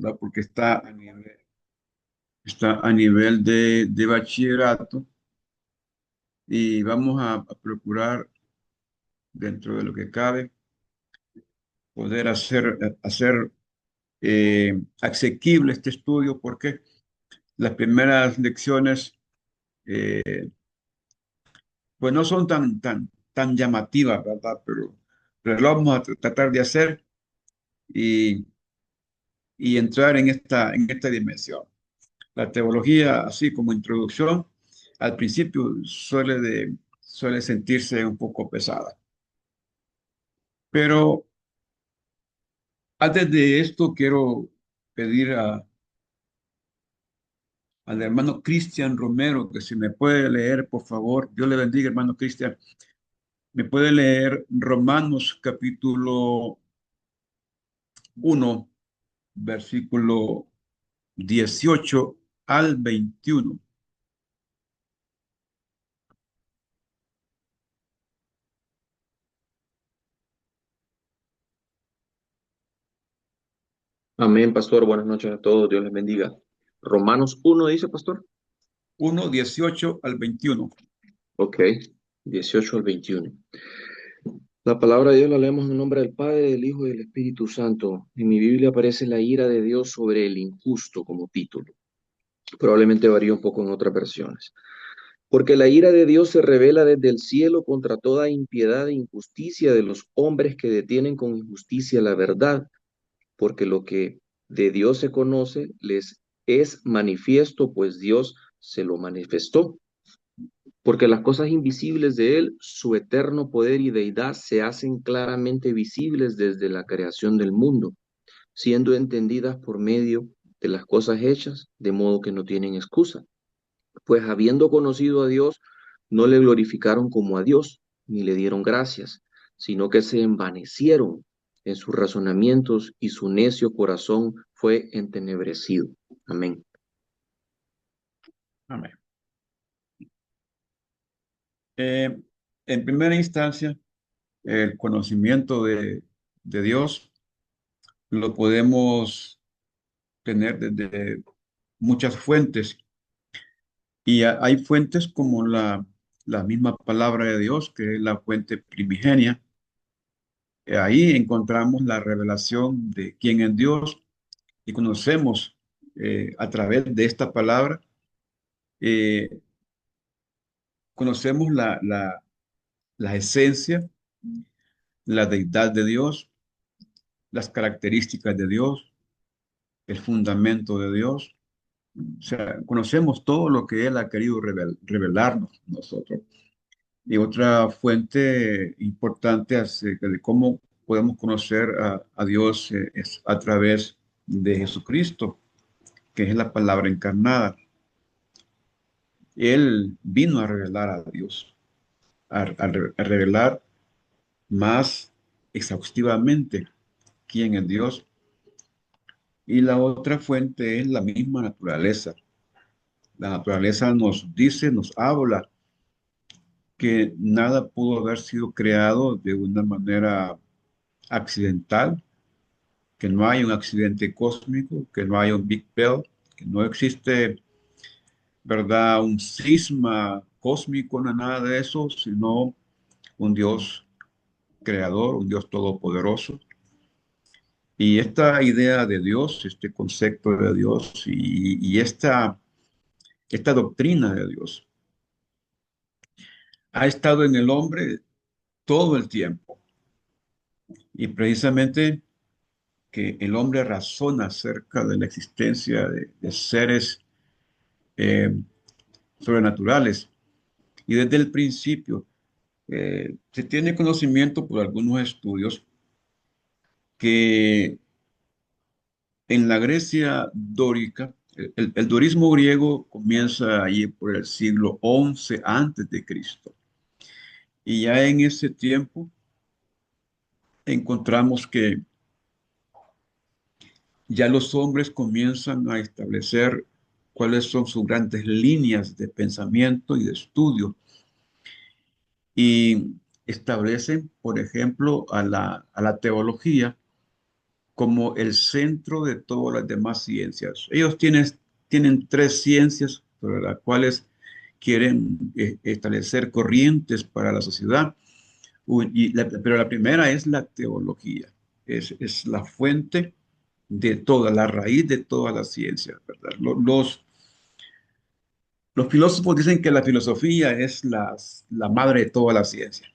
¿verdad? Porque está a nivel de bachillerato y vamos a procurar, dentro de lo que cabe, poder hacer asequible este estudio, porque las primeras lecciones pues no son tan llamativas, ¿verdad? Pero lo vamos a tratar de hacer y, y entrar en esta dimensión. La teología, así como introducción, al principio suele sentirse un poco pesada. Pero antes de esto, quiero pedir al hermano Cristian Romero que si me puede leer, por favor. Dios le bendiga, hermano Cristian. ¿Me puede leer Romanos capítulo 1, versículo 18 al 21? Amén, pastor. Buenas noches a todos. Dios les bendiga. Romanos 1 dice, pastor. 1, 18 al 21. Ok, 18 al 21. La palabra de Dios la leemos en nombre del Padre, del Hijo y del Espíritu Santo. En mi Biblia aparece la ira de Dios sobre el injusto como título. Probablemente varía un poco en otras versiones. Porque la ira de Dios se revela desde el cielo contra toda impiedad e injusticia de los hombres que detienen con injusticia la verdad, porque lo que de Dios se conoce les es manifiesto, pues Dios se lo manifestó. Porque las cosas invisibles de Él, su eterno poder y deidad, se hacen claramente visibles desde la creación del mundo, siendo entendidas por medio de las cosas hechas, de modo que no tienen excusa. Pues habiendo conocido a Dios, no le glorificaron como a Dios, ni le dieron gracias, sino que se envanecieron en sus razonamientos y su necio corazón fue entenebrecido. Amén. Amén. Eh, en primera instancia, el conocimiento de Dios lo podemos tener desde muchas fuentes y hay fuentes como la misma palabra de Dios, que es la fuente primigenia. Ahí encontramos la revelación de quién es Dios y conocemos a través de esta palabra, eh, conocemos la esencia, la deidad de Dios, las características de Dios, el fundamento de Dios. O sea, conocemos todo lo que Él ha querido revelarnos a nosotros. Y otra fuente importante acerca de cómo podemos conocer a Dios es a través de Jesucristo, que es la palabra encarnada. Él vino a revelar a Dios, a revelar más exhaustivamente quién es Dios. Y la otra fuente es la misma naturaleza. La naturaleza nos dice, nos habla que nada pudo haber sido creado de una manera accidental, que no hay un accidente cósmico, que no hay un Big Bang, que no existe, ¿verdad?, un cisma cósmico, no nada de eso, sino un Dios creador, un Dios todopoderoso. Y esta idea de Dios, este concepto de Dios y esta doctrina de Dios ha estado en el hombre todo el tiempo. Y precisamente que el hombre razona acerca de la existencia de seres eh, sobrenaturales. Y desde el principio se tiene conocimiento por algunos estudios que en la Grecia dórica, el dorismo griego comienza allí por el siglo XI antes de Cristo. Y ya en ese tiempo encontramos que ya los hombres comienzan a establecer cuáles son sus grandes líneas de pensamiento y de estudio y establecen, por ejemplo, a la teología como el centro de todas las demás ciencias. Ellos tienen tres ciencias sobre las cuales quieren establecer corrientes para la sociedad. Pero la primera es la teología, es la fuente de toda, la raíz de todas las ciencias, ¿verdad? Los filósofos dicen que la filosofía es la madre de todas las ciencias,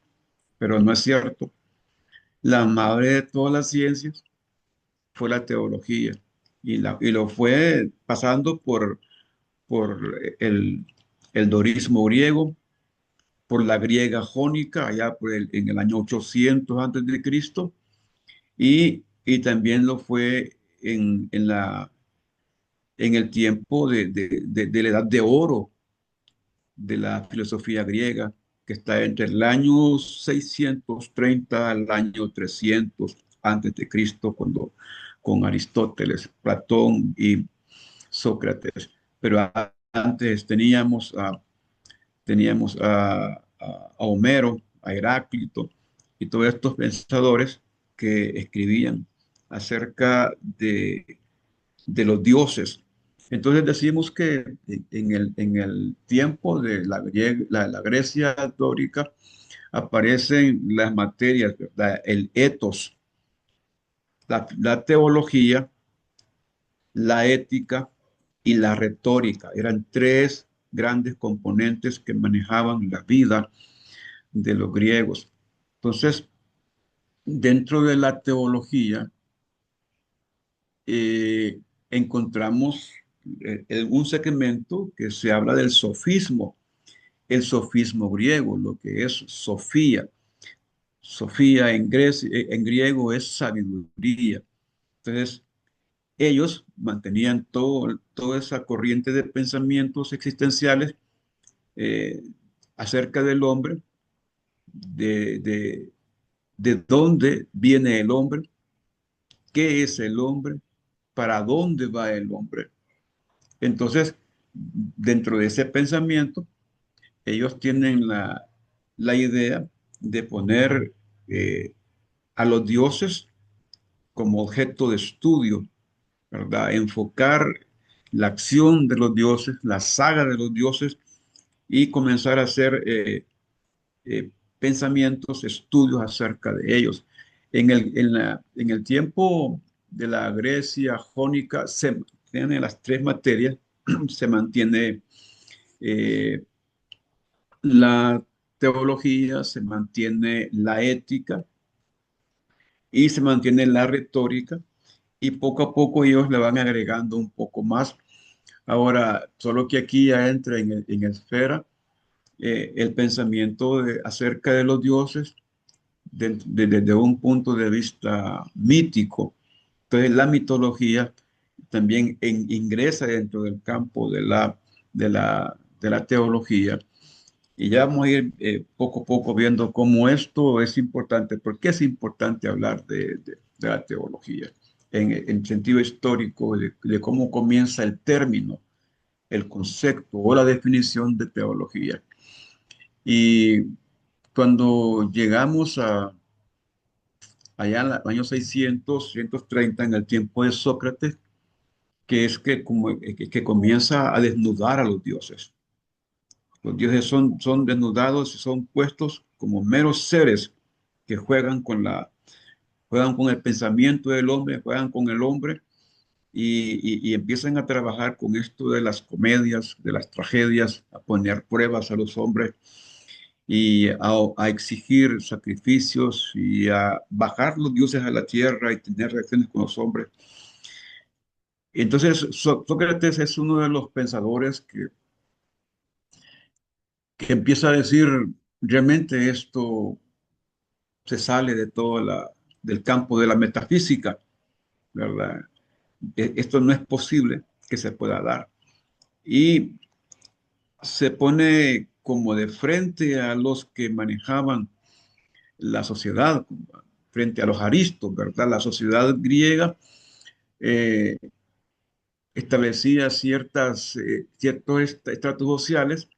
pero no es cierto. La madre de todas las ciencias fue la teología y lo fue pasando por el dorismo griego, por la griega jónica, allá en el año 800 antes de Cristo, y también lo fue en el tiempo de la edad de oro de la filosofía griega, que está entre el año 630 al año 300 antes de Cristo, cuando con Aristóteles, Platón y Sócrates. Pero antes teníamos a Homero, a Heráclito y todos estos pensadores que escribían acerca de los dioses. Entonces decimos que en el tiempo de la Grecia dórica aparecen las materias, ¿verdad? El ethos, la teología, la ética y la retórica. Eran tres grandes componentes que manejaban la vida de los griegos. Entonces, dentro de la teología, eh, encontramos un segmento que se habla del sofismo, el sofismo griego, lo que es Sofía. Sofía en griego es sabiduría. Entonces, ellos mantenían toda esa corriente de pensamientos existenciales eh, acerca del hombre, de, de, de dónde viene el hombre, qué es el hombre, para dónde va el hombre. Entonces, dentro de ese pensamiento, ellos tienen la idea de poner eh, a los dioses como objeto de estudio, ¿verdad? Enfocar la acción de los dioses, la saga de los dioses y comenzar a hacer eh, pensamientos, estudios acerca de ellos. En el tiempo de la Grecia jónica se tienen las tres materias, se mantiene eh, la teología, se mantiene la ética y se mantiene la retórica y poco a poco ellos le van agregando un poco más. Ahora, solo que aquí ya entra en esfera el pensamiento acerca de los dioses desde un punto de vista mítico. Entonces, la mitología también ingresa dentro del campo de la teología. Y ya vamos a ir poco a poco viendo cómo esto es importante, por qué es importante hablar de la teología en sentido histórico, de cómo comienza el término, el concepto o la definición de teología. Y cuando llegamos allá en el año 600, 130, en el tiempo de Sócrates, que es que comienza a desnudar a los dioses. Los dioses son desnudados y son puestos como meros seres que juegan con el pensamiento del hombre, juegan con el hombre y empiezan a trabajar con esto de las comedias, de las tragedias, a poner pruebas a los hombres y a exigir sacrificios y a bajar los dioses a la tierra y tener reacciones con los hombres. Entonces, Sócrates es uno de los pensadores que empieza a decir, realmente esto se sale del campo de la metafísica, ¿verdad? Esto no es posible que se pueda dar. Y se pone como de frente a los que manejaban la sociedad, frente a los aristos, ¿verdad? La sociedad griega eh, establecía ciertos estratos sociales,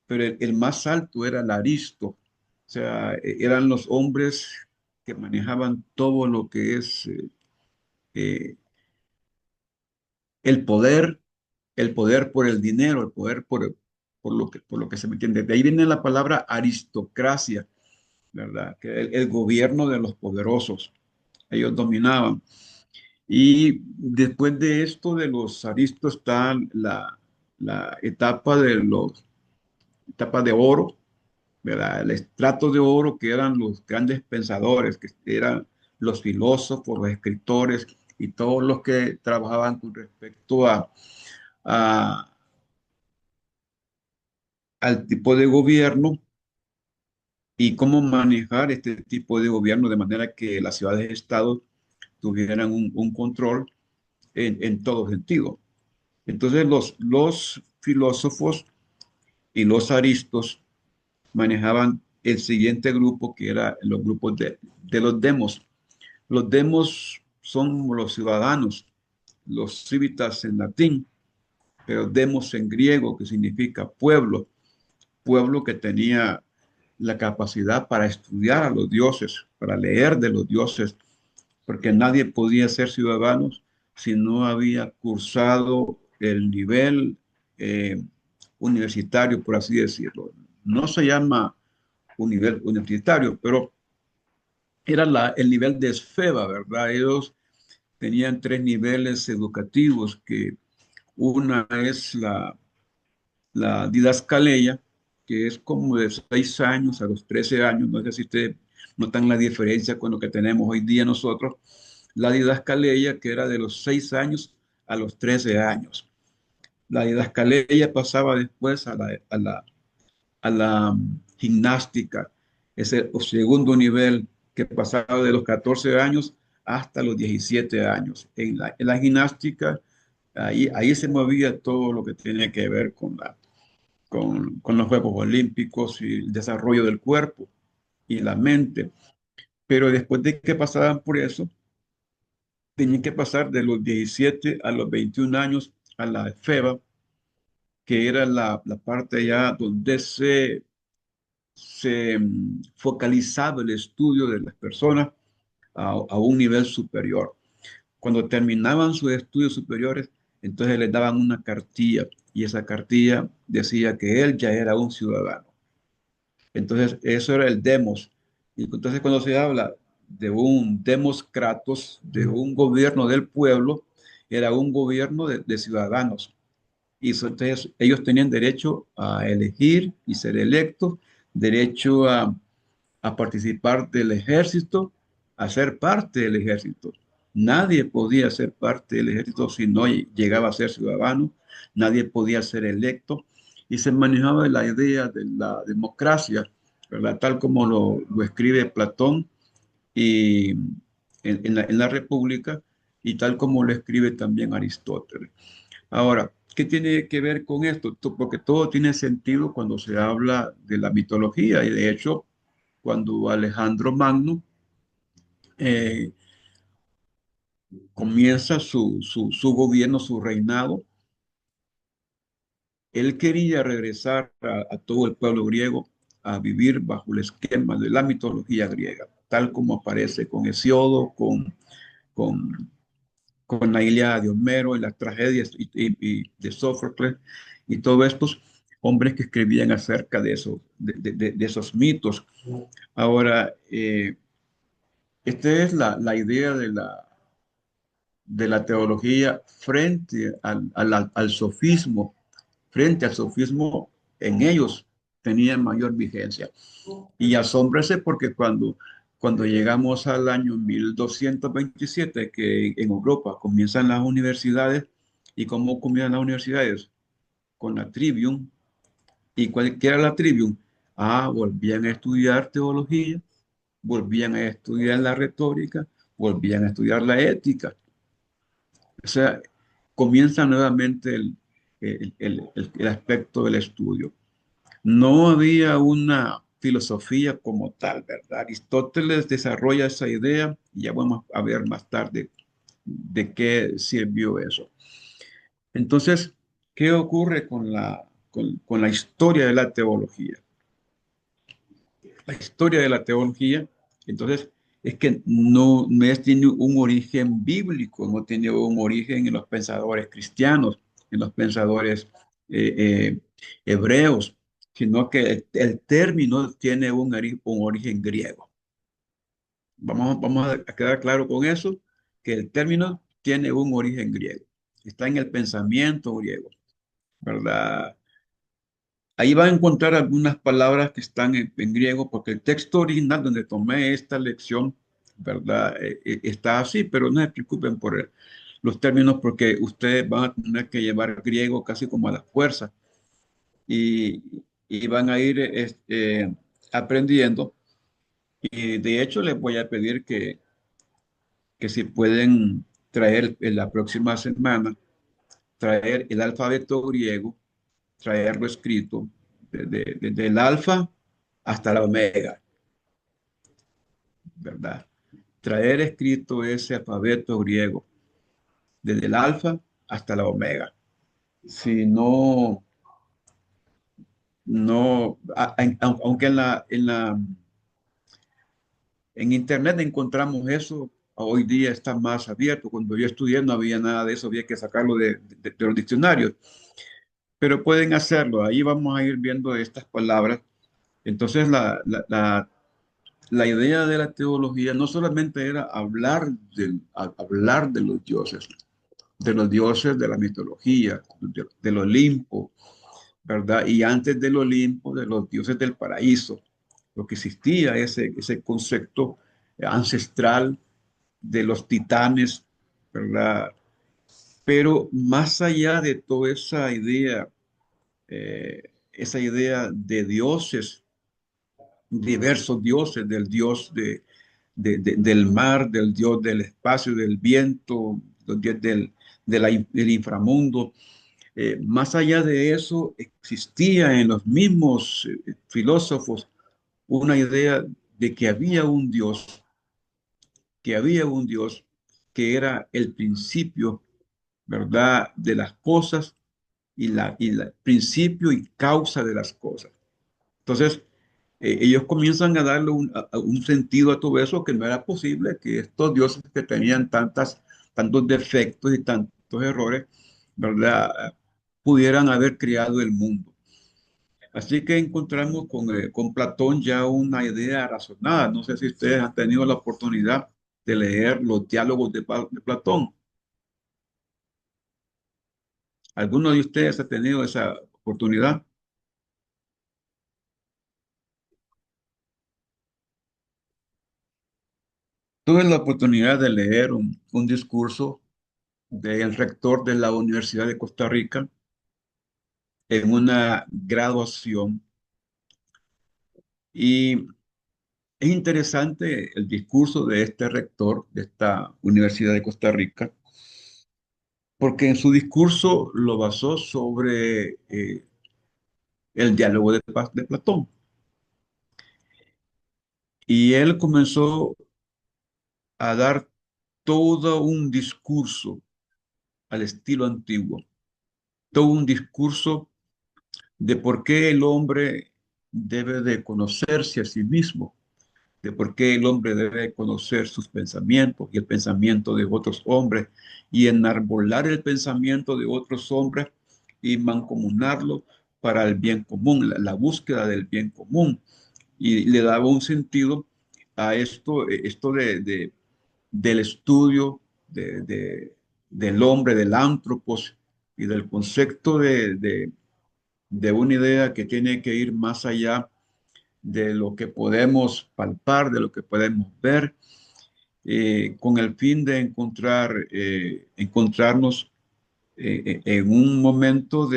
pero el más alto era el aristo, o sea, eran los hombres que manejaban todo lo que es eh, el poder, el poder por el dinero, el poder por lo que se me entiende. De ahí viene la palabra aristocracia, ¿verdad? Que el gobierno de los poderosos. Ellos dominaban. Y después de esto, de los aristos, está la etapa de oro, ¿verdad? El estrato de oro que eran los grandes pensadores, que eran los filósofos, los escritores y todos los que trabajaban con respecto a- al tipo de gobierno y cómo manejar este tipo de gobierno de manera que las ciudades-estados tuvieran un control en todo sentido. Entonces los filósofos y los aristos manejaban el siguiente grupo, que era los grupos de los demos. Los demos son los ciudadanos, los civitas en latín, pero demos en griego, que significa pueblo, pueblo que tenía la capacidad para estudiar a los dioses, para leer de los dioses, porque nadie podía ser ciudadanos si no había cursado el nivel eh, universitario, por así decirlo. No se llama un nivel universitario, pero era el nivel de esfeba, ¿verdad? Ellos tenían tres niveles educativos, que una es la didascaleia, que es como de 6 años a los 13 años. No sé si ustedes notan la diferencia con lo que tenemos hoy día nosotros. La didascaleia, que era de los 6 años a los 13 años. La didascaleia pasaba después a la gimnástica, es el segundo nivel, que pasaba de los 14 años hasta los 17 años. En la gimnástica, ahí se movía todo lo que tenía que ver con los Juegos Olímpicos y el desarrollo del cuerpo y la mente. Pero después de que pasaban por eso, tenían que pasar de los 17 a los 21 años a la FEBA, que era la parte ya donde se focalizaba el estudio de las personas a un nivel superior. Cuando terminaban sus estudios superiores, entonces les daban una cartilla, y esa cartilla decía que él ya era un ciudadano. Entonces, eso era el demos. Y entonces, cuando se habla de un demos kratos, de un gobierno del pueblo, era un gobierno de ciudadanos. Y entonces, ellos tenían derecho a elegir y ser electos, derecho a participar del ejército, a ser parte del ejército. Nadie podía ser parte del ejército si no llegaba a ser ciudadano, nadie podía ser electo, y se manejaba la idea de la democracia, ¿verdad? Tal como lo escribe Platón y en la República, y tal como lo escribe también Aristóteles. Ahora, ¿qué tiene que ver con esto? Porque todo tiene sentido cuando se habla de la mitología, y de hecho, cuando Alejandro Magno eh, comienza su gobierno, su reinado, él quería regresar a todo el pueblo griego a vivir bajo el esquema de la mitología griega, tal como aparece con Hesiodo, con, con la Ilíada de Homero y las tragedias y de Sófocles, y todos estos hombres que escribían acerca de esos mitos. Ahora, esta es la idea de la teología frente al sofismo. Frente al sofismo, en ellos tenía mayor vigencia. Y asómbrese porque cuando llegamos al año 1227, que en Europa comienzan las universidades. ¿Y cómo comienzan las universidades? Con la trivium. ¿Y cuál que era la trivium? Volvían a estudiar teología, volvían a estudiar la retórica, volvían a estudiar la ética. O sea, comienza nuevamente el aspecto del estudio. No había una filosofía como tal, ¿verdad? Aristóteles desarrolla esa idea, y ya vamos a ver más tarde de qué sirvió eso. Entonces, ¿qué ocurre con la historia de la teología? La historia de la teología, entonces, es que tiene un origen bíblico, no tiene un origen en los pensadores cristianos, en los pensadores eh, eh, hebreos, sino que el término tiene un origen griego. Vamos a quedar claro con eso, que el término tiene un origen griego. Está en el pensamiento griego, ¿verdad? Ahí va a encontrar algunas palabras que están en griego, porque el texto original donde tomé esta lección, ¿verdad? Está así, pero no se preocupen por los términos, porque ustedes van a tener que llevar griego casi como a la fuerza y, y van a ir aprendiendo. Y de hecho, les voy a pedir que si pueden traer en la próxima semana, traer el alfabeto griego, traerlo escrito desde el alfa hasta la omega, ¿verdad? Traer escrito ese alfabeto griego desde el alfa hasta la omega. Si no, no, aunque en internet encontramos eso, hoy día está más abierto. Cuando yo estudié no había nada de eso, había que sacarlo de los diccionarios, pero pueden hacerlo. Ahí vamos a ir viendo estas palabras. Entonces, la idea de la teología no solamente era hablar de los dioses de la mitología, del Olimpo, ¿verdad? Y antes del Olimpo, de los dioses del paraíso, lo que existía, ese concepto ancestral de los titanes, ¿verdad? Pero más allá de toda esa idea de dioses, diversos dioses, del dios del mar, del dios del espacio, del viento, del dios del inframundo. Más allá de eso, existía en los mismos filósofos una idea de que había un Dios que era el principio, ¿verdad?, de las cosas y principio y causa de las cosas. Entonces, ellos comienzan a darle un sentido a todo eso que no era posible, que estos dioses que tenían tantos defectos y tantos errores, ¿verdad?, pudieran haber creado el mundo. Así que encontramos con Platón ya una idea razonada. No sé si ustedes han tenido la oportunidad de leer los diálogos de Platón. ¿Alguno de ustedes ha tenido esa oportunidad? Tuve la oportunidad de leer un discurso del rector de la Universidad de Costa Rica en una graduación. Y es interesante el discurso de este rector de esta Universidad de Costa Rica, porque en su discurso lo basó sobre el diálogo de Platón. Y él comenzó a dar todo un discurso al estilo antiguo, todo un discurso de por qué el hombre debe de conocerse a sí mismo, de por qué el hombre debe conocer sus pensamientos y el pensamiento de otros hombres y enarbolar el pensamiento de otros hombres y mancomunarlo para el bien común, la búsqueda del bien común. Y le daba un sentido a esto del estudio del hombre, del antropos y del concepto de una idea que tiene que ir más allá de lo que podemos palpar, de lo que podemos ver, con el fin de encontrarnos en un momento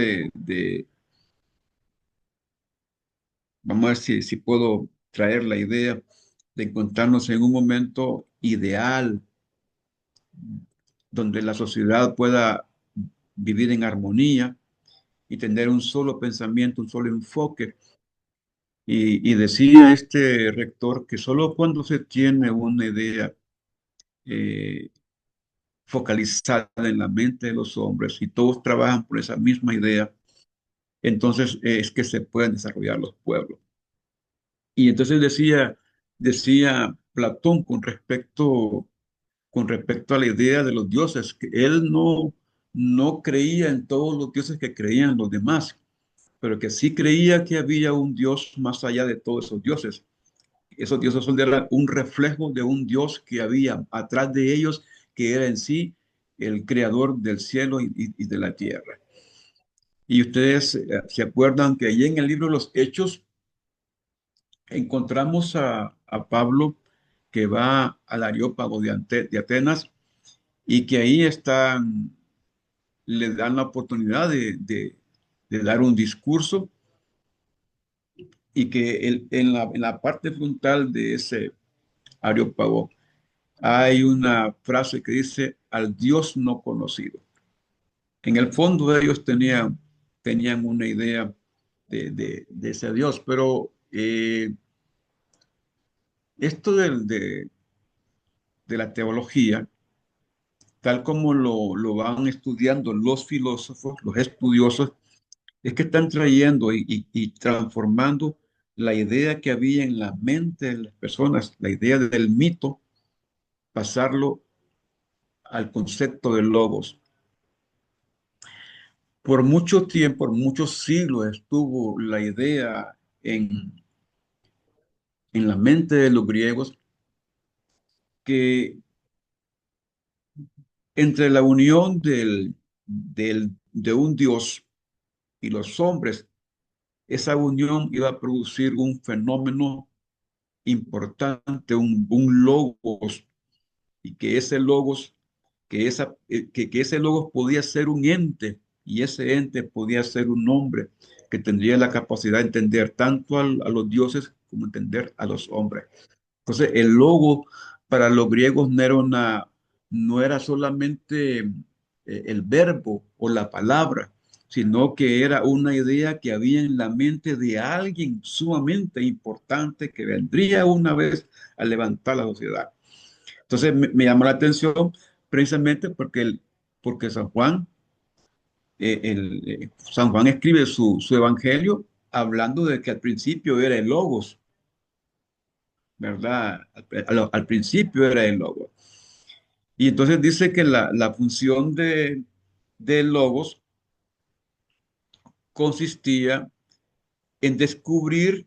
vamos a ver si puedo traer la idea de encontrarnos en un momento ideal donde la sociedad pueda vivir en armonía y tener un solo pensamiento, un solo enfoque. Y decía este rector que solo cuando se tiene una idea eh, focalizada en la mente de los hombres y todos trabajan por esa misma idea, entonces es que se pueden desarrollar los pueblos. Y entonces decía Platón con respecto a la idea de los dioses, que él no creía en todos los dioses que creían los demás, pero que sí creía que había un dios más allá de todos esos dioses. Esos dioses son un reflejo de un dios que había atrás de ellos, que era en sí el creador del cielo y de la tierra. Y ustedes se acuerdan que allí en el libro de los Hechos encontramos a Pablo que va al Areópago de Atenas y que ahí están, le dan la oportunidad de dar un discurso y que en la parte frontal de ese Areópago hay una frase que dice al Dios no conocido. En el fondo ellos tenían una idea de ese Dios, pero esto de la teología, tal como lo van estudiando los filósofos, los estudiosos, es que están trayendo y transformando la idea que había en la mente de las personas, la idea del mito, pasarlo al concepto de logos. Por mucho tiempo, por muchos siglos estuvo la idea en la mente de los griegos que entre la unión de un dios y los hombres, esa unión iba a producir un fenómeno importante, un logos, y que ese logos, que ese logos podía ser un ente, y ese ente podía ser un hombre que tendría la capacidad de entender tanto a los dioses como entender a los hombres. Entonces, el logo para los griegos no era solamente el verbo o la palabra, sino que era una idea que había en la mente de alguien sumamente importante que vendría una vez a levantar la sociedad. Entonces, me llamó la atención precisamente porque San Juan escribe su evangelio hablando de que al principio era el logos, ¿verdad? Al principio era el logos. Y entonces dice que la función de logos consistía en descubrir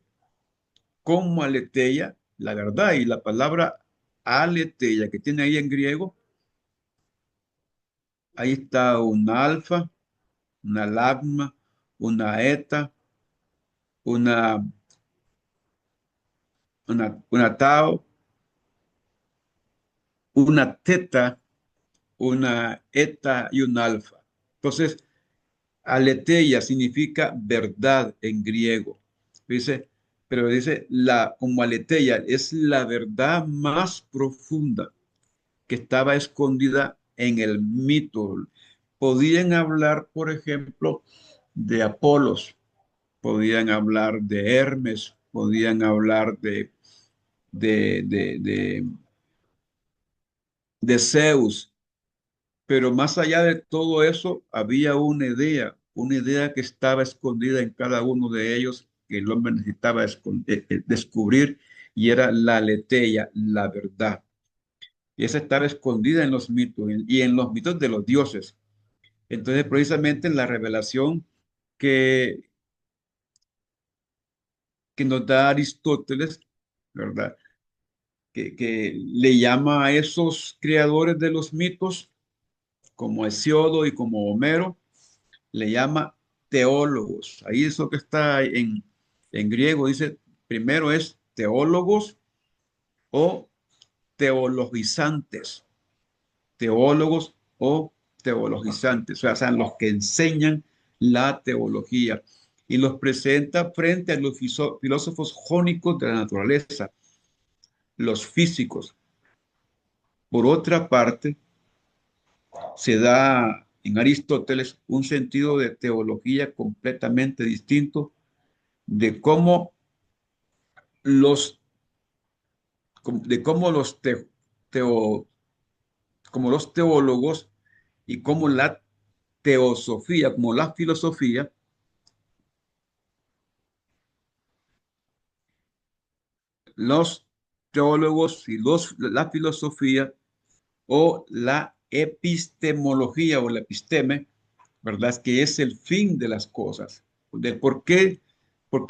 cómo aleteia la verdad. Y la palabra aleteia que tiene ahí en griego, ahí está un alfa, una lagma, una eta, una, una tau, una teta, una eta y un alfa. Entonces, aletheia significa verdad en griego. Dice, pero dice, como aletheia es la verdad más profunda que estaba escondida en el mito. Podían hablar, por ejemplo, de Apolos, podían hablar de Hermes, podían hablar de, de, de, de Zeus, pero más allá de todo eso, había una idea que estaba escondida en cada uno de ellos, que el hombre necesitaba descubrir, y era la aletheia, la verdad. Y esa estaba escondida en los mitos y en los mitos de los dioses. Entonces, precisamente la revelación que, que nos da Aristóteles, ¿verdad? Que le llama a esos creadores de los mitos, como Hesiodo y como Homero, le llama teólogos. Ahí eso que está en griego dice, primero es teólogos o teologizantes. Teólogos o teologizantes, o sea, son los que enseñan la teología y los presenta frente a los filósofos jónicos de la naturaleza, los físicos. Por otra parte, se da en Aristóteles un sentido de teología completamente distinto de cómo los, de cómo los, teo- como los teólogos y cómo la teosofía, como la filosofía, los teólogos, la filosofía o la epistemología o la episteme, ¿verdad? Que es el fin de las cosas, de por qué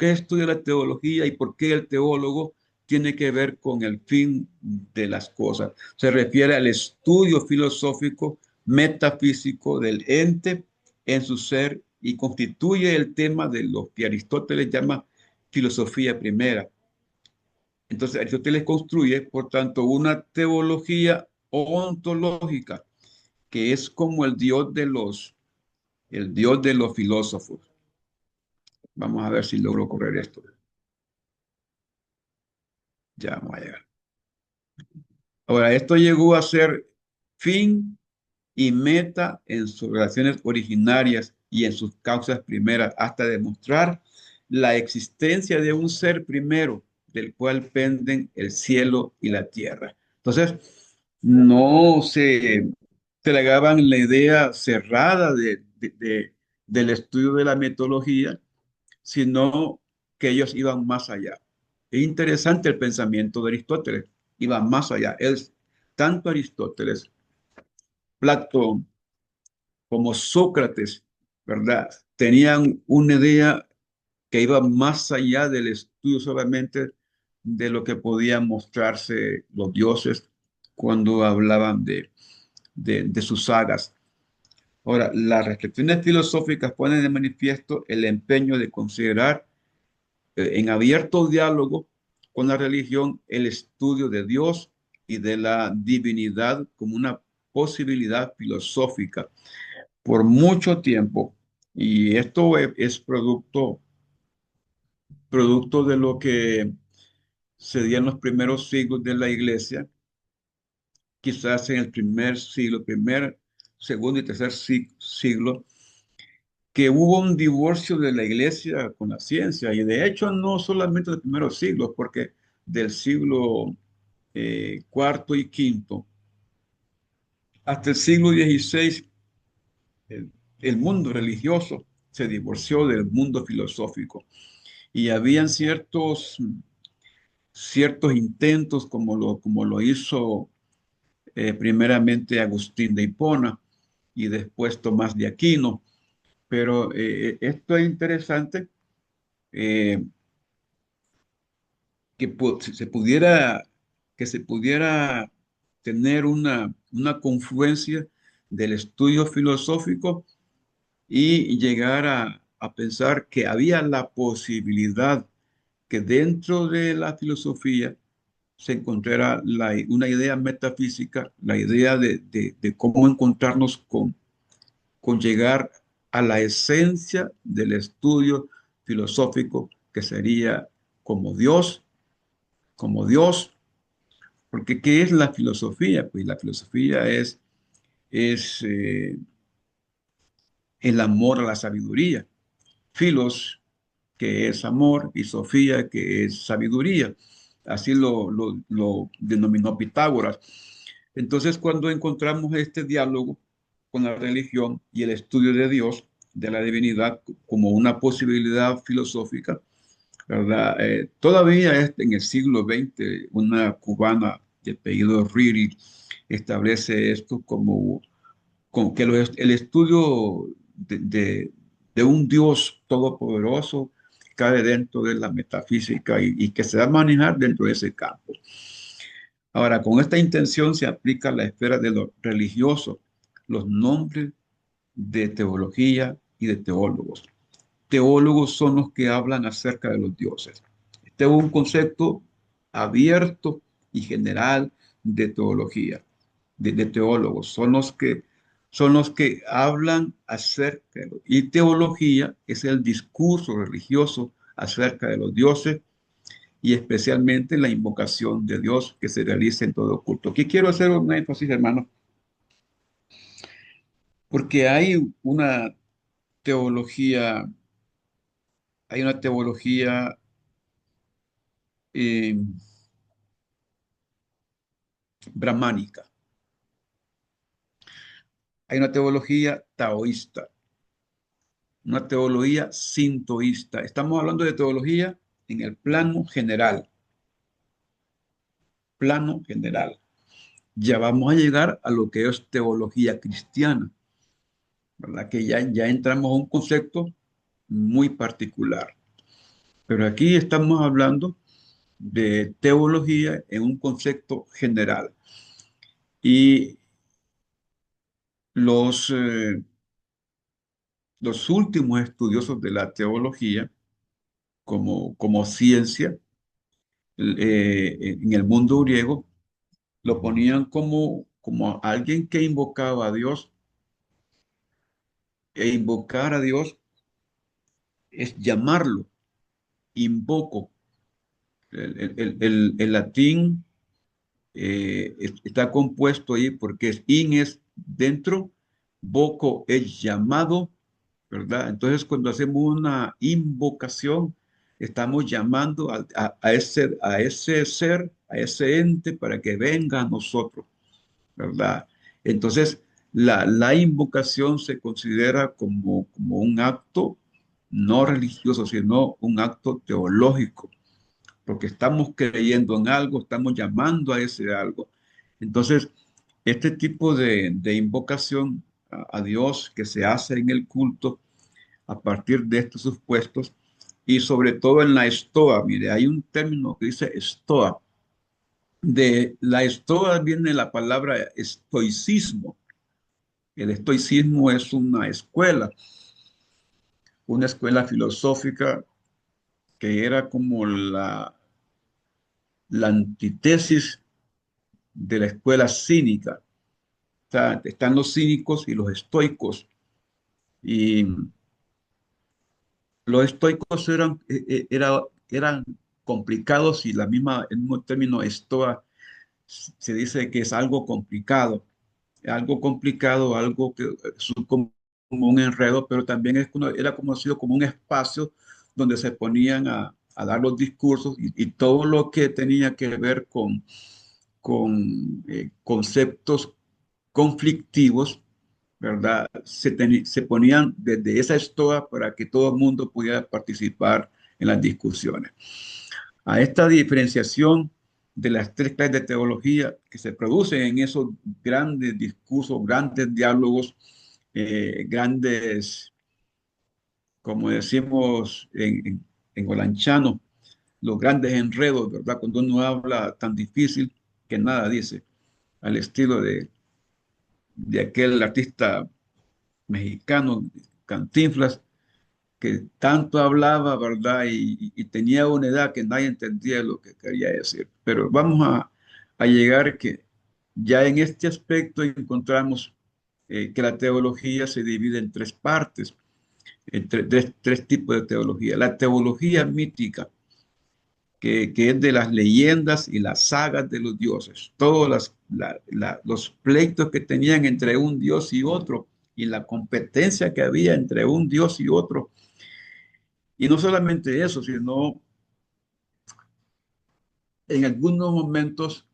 estudia la teología y por qué el teólogo tiene que ver con el fin de las cosas. Se refiere al estudio filosófico, metafísico del ente en su ser y constituye el tema de lo que Aristóteles llama filosofía primera. Entonces, Aristóteles construye, por tanto, una teología ontológica, que es como el Dios de los filósofos. Vamos a ver si logro correr esto. Ya vamos a llegar. Ahora, esto llegó a ser fin y meta en sus relaciones originarias y en sus causas primeras, hasta demostrar la existencia de un ser primero, del cual penden el cielo y la tierra. Entonces, no se tragaban la idea cerrada del estudio de la metodología, sino que ellos iban más allá. Es interesante el pensamiento de Aristóteles, iba más allá. Tanto Aristóteles, Platón, como Sócrates, ¿verdad? Tenían una idea que iba más allá del estudio solamente de lo que podían mostrarse los dioses cuando hablaban de sus sagas. Ahora, las reflexiones filosóficas ponen de manifiesto el empeño de considerar en abierto diálogo con la religión el estudio de Dios y de la divinidad como una posibilidad filosófica por mucho tiempo. Y esto es producto de lo que se dio en los primeros siglos de la iglesia, quizás en el primer siglo, segundo y tercer siglo, que hubo un divorcio de la iglesia con la ciencia. Y de hecho, no solamente de los primeros siglos, porque del siglo cuarto y quinto hasta el siglo XVI, el, el mundo religioso se divorció del mundo filosófico. Y habían ciertos intentos, como lo hizo primeramente Agustín de Hipona y después Tomás de Aquino. Pero esto es interesante, eh, se pudiera, que se pudiera tener una confluencia del estudio filosófico y llegar a pensar que había la posibilidad que dentro de la filosofía se encontrara una idea metafísica, la idea de cómo encontrarnos con llegar a la esencia del estudio filosófico, que sería como Dios, como Dios, porque ¿qué es la filosofía? Pues la filosofía es el amor a la sabiduría. Filos, que es amor, y Sofía, que es sabiduría. Así lo denominó Pitágoras. Entonces, cuando encontramos este diálogo con la religión y el estudio de Dios, de la divinidad, como una posibilidad filosófica, ¿verdad? Todavía en el siglo XX, una cubana de apellido Riri establece esto como que el estudio de un Dios todopoderoso cae dentro de la metafísica y que se va a manejar dentro de ese campo. Ahora, con esta intención se aplica a la esfera de lo religioso, los nombres de teología y de teólogos. Teólogos son los que hablan acerca de los dioses. Este es un concepto abierto y general de teología, de teólogos. Son los que hablan acerca de los, y teología es el discurso religioso acerca de los dioses y especialmente la invocación de Dios que se realiza en todo culto. Aquí quiero hacer un énfasis, hermano, porque teología, hay una teología eh, brahmánica, hay una teología taoísta, una teología sintoísta. Estamos hablando de teología en el plano general. plano general. Ya vamos a llegar a lo que es teología cristiana, ¿verdad? Que ya entramos a un concepto muy particular. Pero aquí estamos hablando de teología en un concepto general. Y los últimos estudiosos de la teología como ciencia en el mundo griego lo ponían como alguien que invocaba a Dios, e invocar a Dios es llamarlo, invoco. El latín está compuesto ahí porque es in es dentro, voco es llamado, ¿verdad? Entonces cuando hacemos una invocación, estamos llamando a ese ser, a ese ente para que venga a nosotros, ¿verdad? Entonces, la invocación se considera como un acto no religioso, sino un acto teológico, porque estamos creyendo en algo, estamos llamando a ese algo. Entonces, este tipo de invocación a Dios que se hace en el culto a partir de estos supuestos, y sobre todo en la estoa, mire, hay un término que dice estoa. De la estoa viene la palabra estoicismo. El estoicismo es una escuela filosófica que era como la antítesis de la escuela cínica. O sea, están los cínicos y los estoicos. Y los estoicos eran complicados, y el mismo término estoa se dice que es algo complicado, algo que es como un enredo, pero también era conocido como un espacio donde se ponían a dar los discursos, y todo lo que tenía que ver con conceptos conflictivos, ¿verdad? Se ponían desde esa estoa para que todo el mundo pudiera participar en las discusiones. A esta diferenciación de las tres clases de teología que se producen en esos grandes discursos, grandes diálogos, grandes, como decimos en Olanchano, los grandes enredos, ¿verdad? Cuando uno habla tan difícil que nada dice, al estilo de aquel artista mexicano, Cantinflas, que tanto hablaba, ¿verdad? Y tenía una edad que nadie entendía lo que quería decir. Pero vamos a llegar que ya en este aspecto encontramos que la teología se divide en tres partes, en tres tipos de teología. La teología mítica, que es de las leyendas y las sagas de los dioses, todos los pleitos que tenían entre un dios y otro, y la competencia que había entre un dios y otro. Y no solamente eso, sino en algunos momentos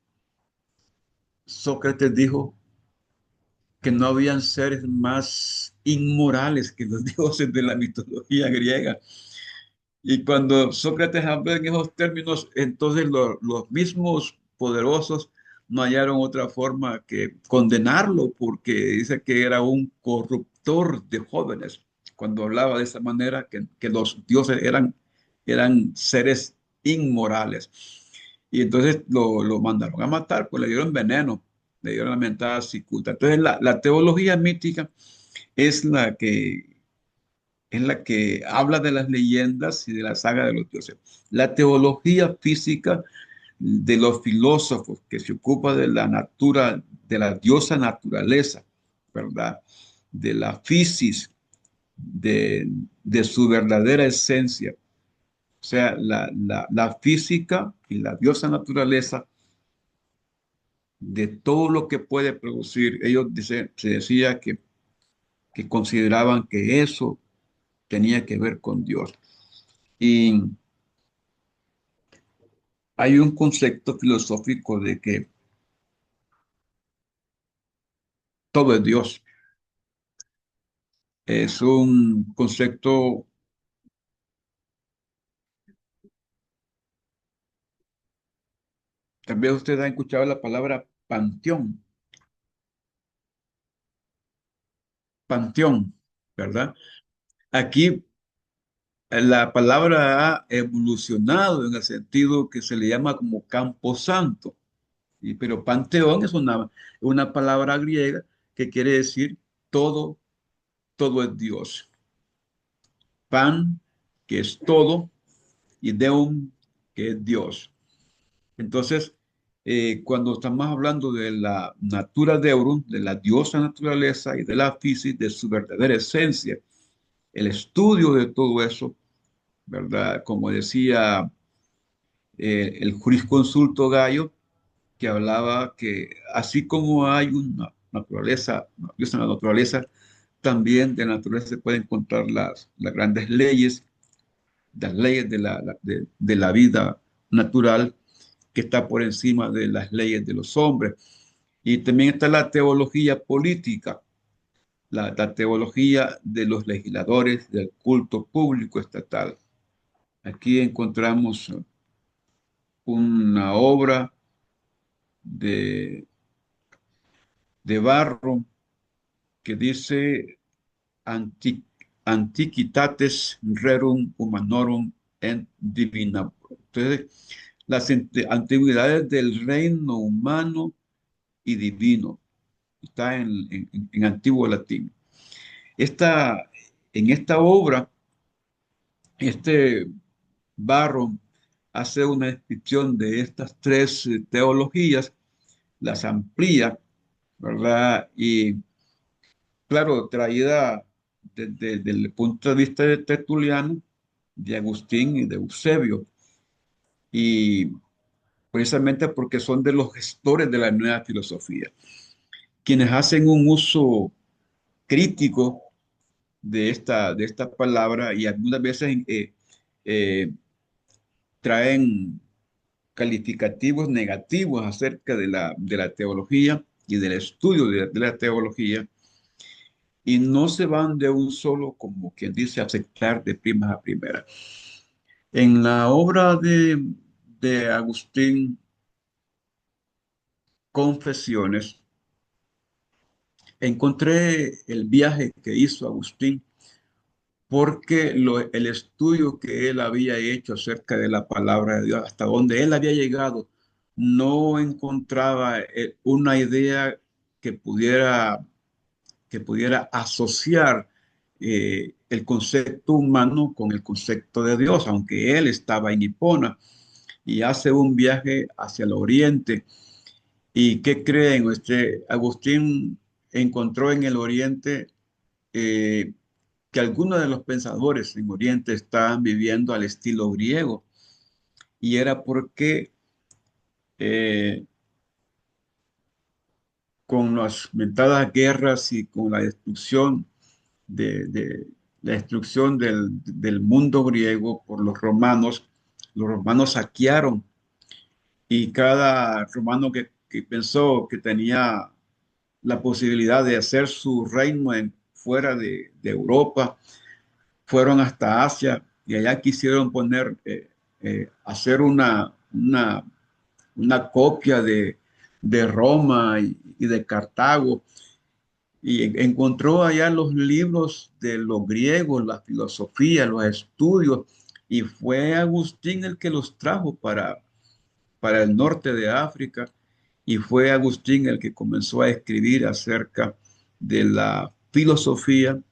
Sócrates dijo que no habían seres más inmorales que los dioses de la mitología griega. Y cuando Sócrates habló en esos términos, entonces los mismos poderosos no hallaron otra forma que condenarlo, porque dice que era un corruptor de jóvenes, cuando hablaba de esa manera, que los dioses eran seres inmorales. Y entonces lo mandaron a matar, pues le dieron veneno, le dieron la mentada cicuta. Entonces la teología mítica es la que habla de las leyendas y de la saga de los dioses. La teología física de los filósofos que se ocupa de la natura, de la diosa naturaleza, ¿verdad? De la fisis, de su verdadera esencia. O sea, la física y la diosa naturaleza de todo lo que puede producir. Se decía que consideraban que eso tenía que ver con Dios. Y hay un concepto filosófico de que todo es Dios. Es un concepto Tal vez ustedes han escuchado la palabra panteón, panteón, ¿verdad? Aquí la palabra ha evolucionado en el sentido que se le llama como campo santo, pero panteón es una palabra griega que quiere decir todo, todo es Dios. Pan, que es todo, y Deum, que es Dios. Entonces, cuando estamos hablando de la natura Deum, de la diosa naturaleza y de la física, de su verdadera esencia, el estudio de todo eso, ¿verdad? Como decía el jurisconsulto Gallo, que hablaba que así como hay una naturaleza, Dios en la naturaleza, también de la naturaleza se pueden encontrar las grandes leyes, las leyes de la vida natural que está por encima de las leyes de los hombres. Y también está la teología política, la teología de los legisladores del culto público estatal. Aquí encontramos una obra de, de Barro que dice Anti- Antiquitates Rerum Humanorum et Divina. Entonces, las antigüedades del reino humano y divino. Está en antiguo latín. Esta, en esta obra, este Barro hace una descripción de estas tres teologías, las amplía, ¿verdad? Y claro, traída desde el punto de vista de Tertuliano, de Agustín y de Eusebio, y precisamente porque son de los gestores de la nueva filosofía, quienes hacen un uso crítico de esta palabra y algunas veces eh, traen calificativos negativos acerca de la teología y del estudio de la teología, y no se van de un solo, como quien dice, aceptar de primas a primeras. En la obra de Agustín, Confesiones, encontré el viaje que hizo Agustín porque el estudio que él había hecho acerca de la palabra de Dios, hasta donde él había llegado, no encontraba una idea que que pudiera asociar el concepto humano con el concepto de Dios, aunque él estaba en Hipona y hace un viaje hacia el oriente. ¿Y qué creen? Agustín encontró en el oriente eh, que algunos de los pensadores en Oriente estaban viviendo al estilo griego, y era porque eh, con las mentadas guerras y con la destrucción del mundo griego por los romanos saquearon, y cada romano que pensó que tenía la posibilidad de hacer su reino fuera de Europa, fueron hasta Asia y allá quisieron hacer una copia de Roma y de Cartago, y encontró allá los libros de los griegos, la filosofía, los estudios, y fue Agustín el que los trajo para el norte de África, y fue Agustín el que comenzó a escribir acerca de la filosofía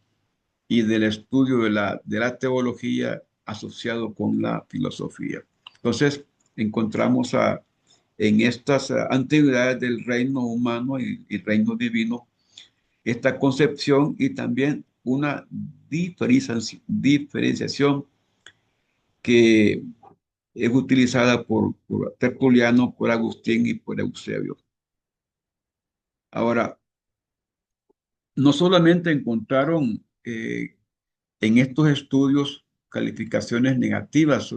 y del estudio de la teología asociado con la filosofía. Entonces, encontramos en estas antigüedades del reino humano y reino divino esta concepción y también una diferenciación que es utilizada por Tertuliano, por Agustín y por Eusebio. Ahora, no solamente encontraron en estos estudios calificaciones negativas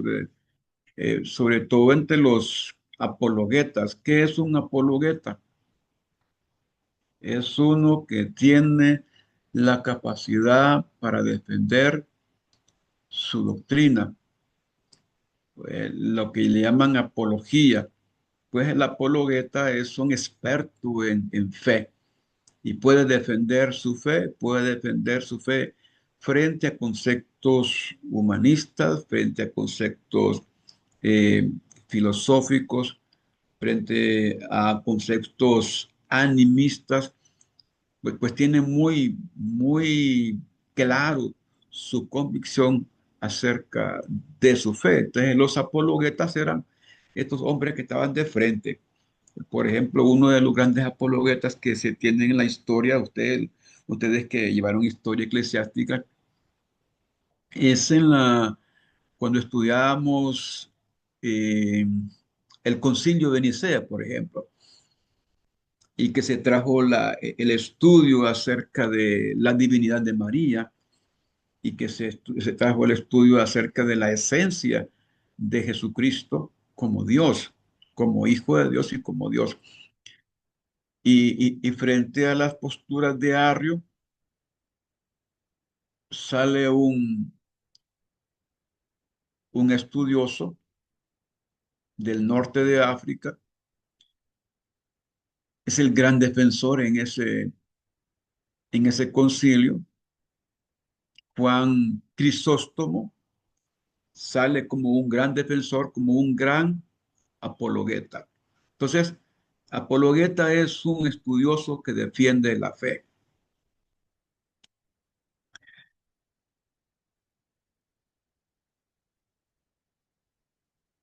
sobre todo entre los apologetas. ¿Qué es un apologeta? Es uno que tiene la capacidad para defender su doctrina, lo que le llaman apología. pues el apologeta es un experto en fe y puede defender su fe frente a conceptos humanistas, frente a conceptos eh, filosóficos, frente a conceptos animistas, pues tiene muy claro su convicción acerca de su fe. Entonces, los apologetas eran estos hombres que estaban de frente. Por ejemplo, uno de los grandes apologetas que se tienen en la historia, ustedes que llevaron historia eclesiástica, es cuando estudiábamos eh, el Concilio de Nicea, por ejemplo, y que se trajo el estudio acerca de la divinidad de María y que se trajo el estudio acerca de la esencia de Jesucristo como Dios, como Hijo de Dios y como Dios. Y frente a las posturas de Arrio, sale un estudioso del norte de África, es el gran defensor en ese concilio, Juan Crisóstomo, sale como un gran defensor, como un gran apologeta. Entonces, apologeta es un estudioso que defiende la fe.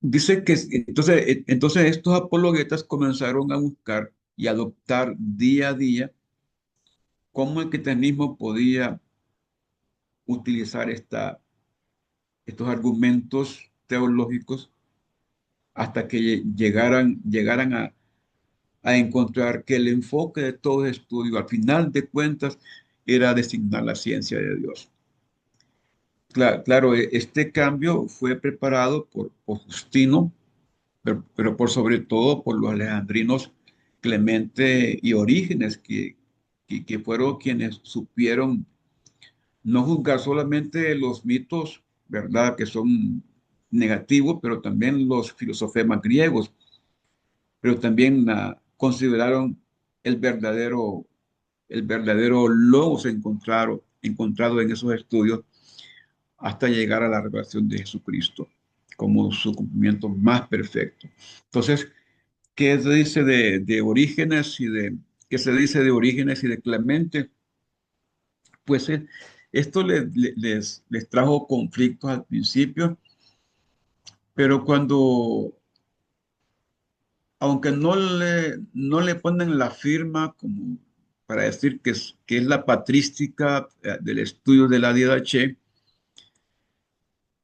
Dice que entonces estos apologetas comenzaron a buscar y adoptar día a día cómo el cristianismo podía utilizar estos argumentos teológicos hasta que llegaran a encontrar que el enfoque de todo estudio, al final de cuentas, era designar la ciencia de Dios. Claro, este cambio fue preparado por Justino, pero por sobre todo por los alejandrinos Clemente y Orígenes, que fueron quienes supieron no juzgar solamente los mitos, ¿verdad?, que son negativos, pero también los filosofemas griegos, pero también consideraron el verdadero logos encontrado en esos estudios hasta llegar a la revelación de Jesucristo como su cumplimiento más perfecto. Entonces, ¿qué se dice de Orígenes qué se dice de Orígenes y de Clemente? Pues esto les trajo conflictos al principio, pero aunque no le ponen la firma como para decir que es la patrística del estudio de la Didache,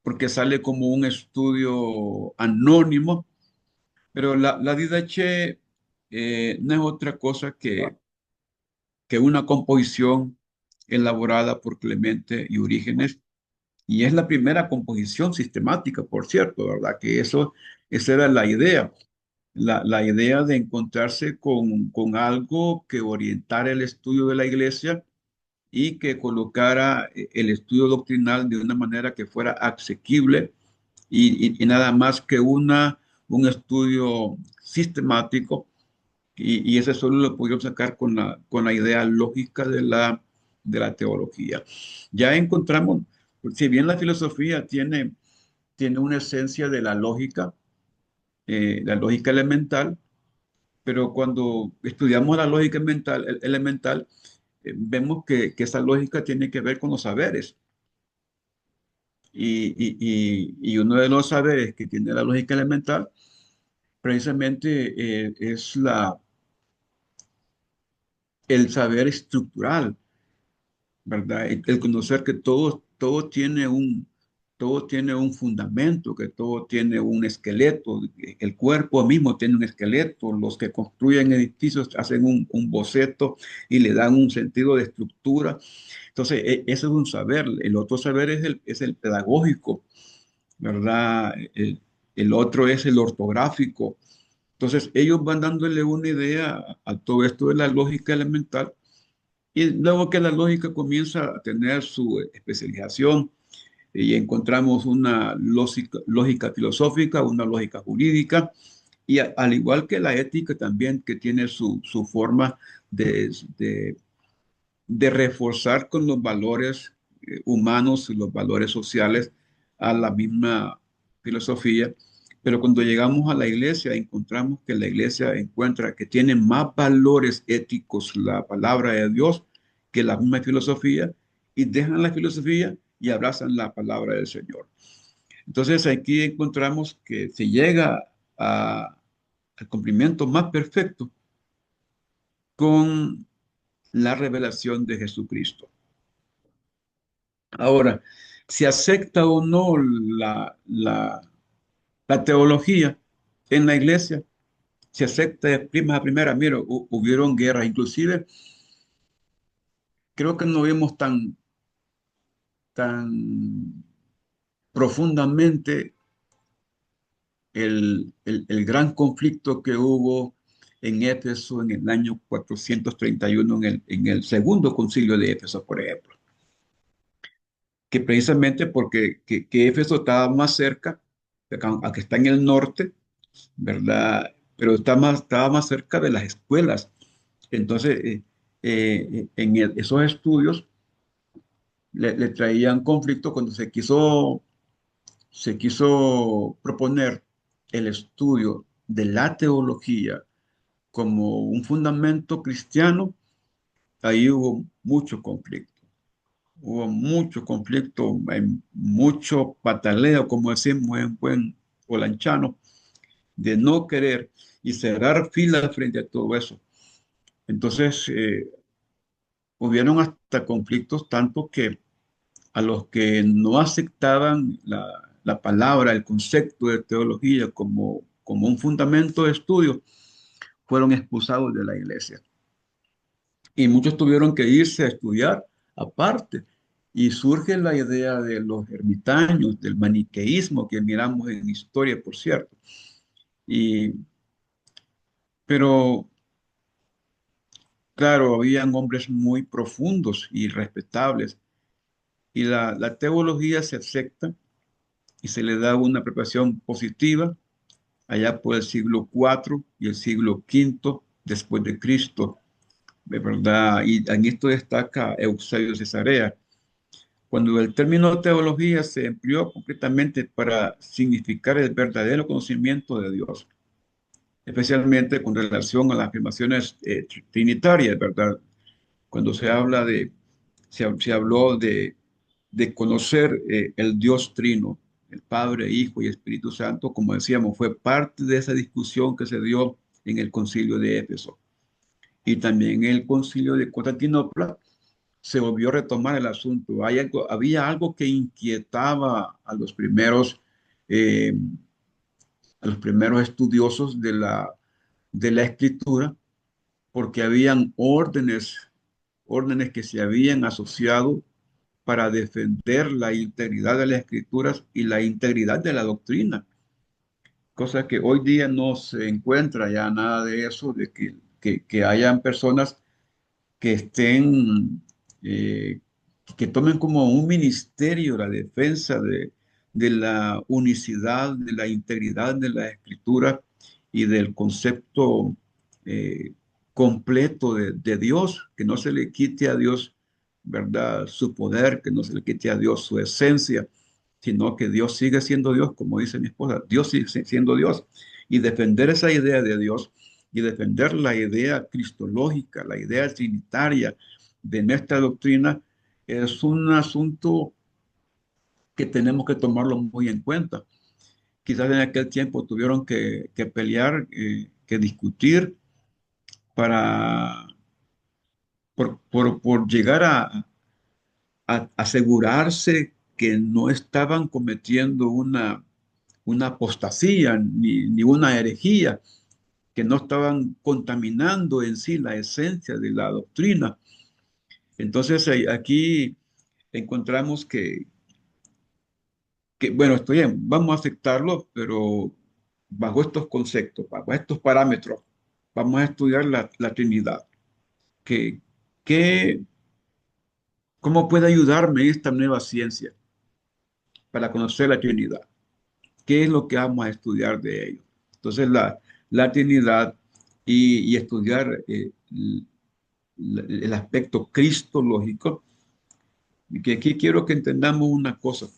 porque sale como un estudio anónimo, pero la Didache no es otra cosa que una composición elaborada por Clemente y Orígenes. Y es la primera composición sistemática, por cierto, ¿verdad? Esa era la idea, la idea de encontrarse con algo que orientara el estudio de la iglesia y que colocara el estudio doctrinal de una manera que fuera asequible y nada más que un estudio sistemático y ese solo lo pudieron sacar con la idea lógica de la teología. Ya encontramos, si bien la filosofía tiene una esencia de la lógica elemental, pero cuando estudiamos la lógica elemental, vemos que esa lógica tiene que ver con los saberes. Y uno de los saberes que tiene la lógica elemental precisamente es el saber estructural, ¿verdad? El conocer que todo tiene un fundamento, que todo tiene un esqueleto, el cuerpo mismo tiene un esqueleto, los que construyen edificios hacen un boceto y le dan un sentido de estructura. Entonces, eso es un saber. El otro saber es el pedagógico, ¿verdad? El otro es el ortográfico. Entonces, ellos van dándole una idea a todo esto de la lógica elemental y luego que la lógica comienza a tener su especialización y encontramos una lógica filosófica, una lógica jurídica Y al igual que la ética también, que tiene su forma de, de, de reforzar con los valores humanos y los valores sociales a la misma filosofía. Pero cuando llegamos a la iglesia, encontramos que la iglesia encuentra que tiene más valores éticos la palabra de Dios que la misma filosofía, y dejan la filosofía y abrazan la palabra del Señor. Entonces aquí encontramos que se llega al cumplimiento más perfecto con la revelación de Jesucristo. Ahora, si acepta o no la teología en la iglesia, si acepta de prima a primera, mira, hubieron guerras, inclusive creo que no vimos tan profundamente el gran conflicto que hubo en Éfeso en el año 431, en el segundo concilio de Éfeso, por ejemplo, que precisamente porque que Éfeso estaba más cerca, aunque está en el norte, ¿verdad? Pero estaba más cerca de las escuelas. Entonces, en esos estudios le traían conflicto cuando se quiso proponer el estudio de la teología como un fundamento cristiano. Ahí hubo mucho conflicto. Hubo mucho conflicto, hay mucho pataleo, como decimos en buen olanchano, de no querer y cerrar filas frente a todo eso. Entonces, hubieron hasta conflictos tanto que a los que no aceptaban la palabra, el concepto de teología como un fundamento de estudio, fueron expulsados de la iglesia. Y muchos tuvieron que irse a estudiar aparte. Y surge la idea de los ermitaños, del maniqueísmo que miramos en historia, por cierto. Y, pero claro, habían hombres muy profundos y respetables, y la teología se acepta y se le da una preparación positiva allá por el siglo IV y el siglo V después de Cristo, de verdad. Y en esto destaca Eusebio de Cesarea, cuando el término teología se empleó concretamente para significar el verdadero conocimiento de Dios, especialmente con relación a las afirmaciones trinitarias, ¿verdad? Cuando se habló de conocer el Dios Trino, el Padre, Hijo y Espíritu Santo, como decíamos, fue parte de esa discusión que se dio en el concilio de Éfeso. Y también en el concilio de Constantinopla se volvió a retomar el asunto. Había algo que inquietaba eh, a los primeros estudiosos de la escritura, porque habían órdenes que se habían asociado para defender la integridad de las escrituras y la integridad de la doctrina, cosa que hoy día no se encuentra ya nada de eso, de que hayan personas que eh, que tomen como un ministerio la defensa de la unicidad, de la integridad de la escritura y del concepto eh, completo de Dios, que no se le quite a Dios, ¿verdad? Su poder, que no se le quite a Dios su esencia, sino que Dios sigue siendo Dios, como dice mi esposa, Dios sigue siendo Dios. Y defender esa idea de Dios y defender la idea cristológica, la idea trinitaria de nuestra doctrina, es un asunto que tenemos que tomarlo muy en cuenta. Quizás en aquel tiempo tuvieron que pelear, que discutir para, por llegar a asegurarse que no estaban cometiendo una apostasía ni una herejía, que no estaban contaminando en sí la esencia de la doctrina. Entonces, aquí encontramos bueno, estoy bien, vamos a aceptarlo, pero bajo estos conceptos, bajo estos parámetros, vamos a estudiar la Trinidad. ¿Qué, qué, cómo puede ayudarme esta nueva ciencia para conocer la Trinidad? ¿Qué es lo que vamos a estudiar de ello? Entonces, la Trinidad y estudiar el aspecto cristológico, y que aquí quiero que entendamos una cosa,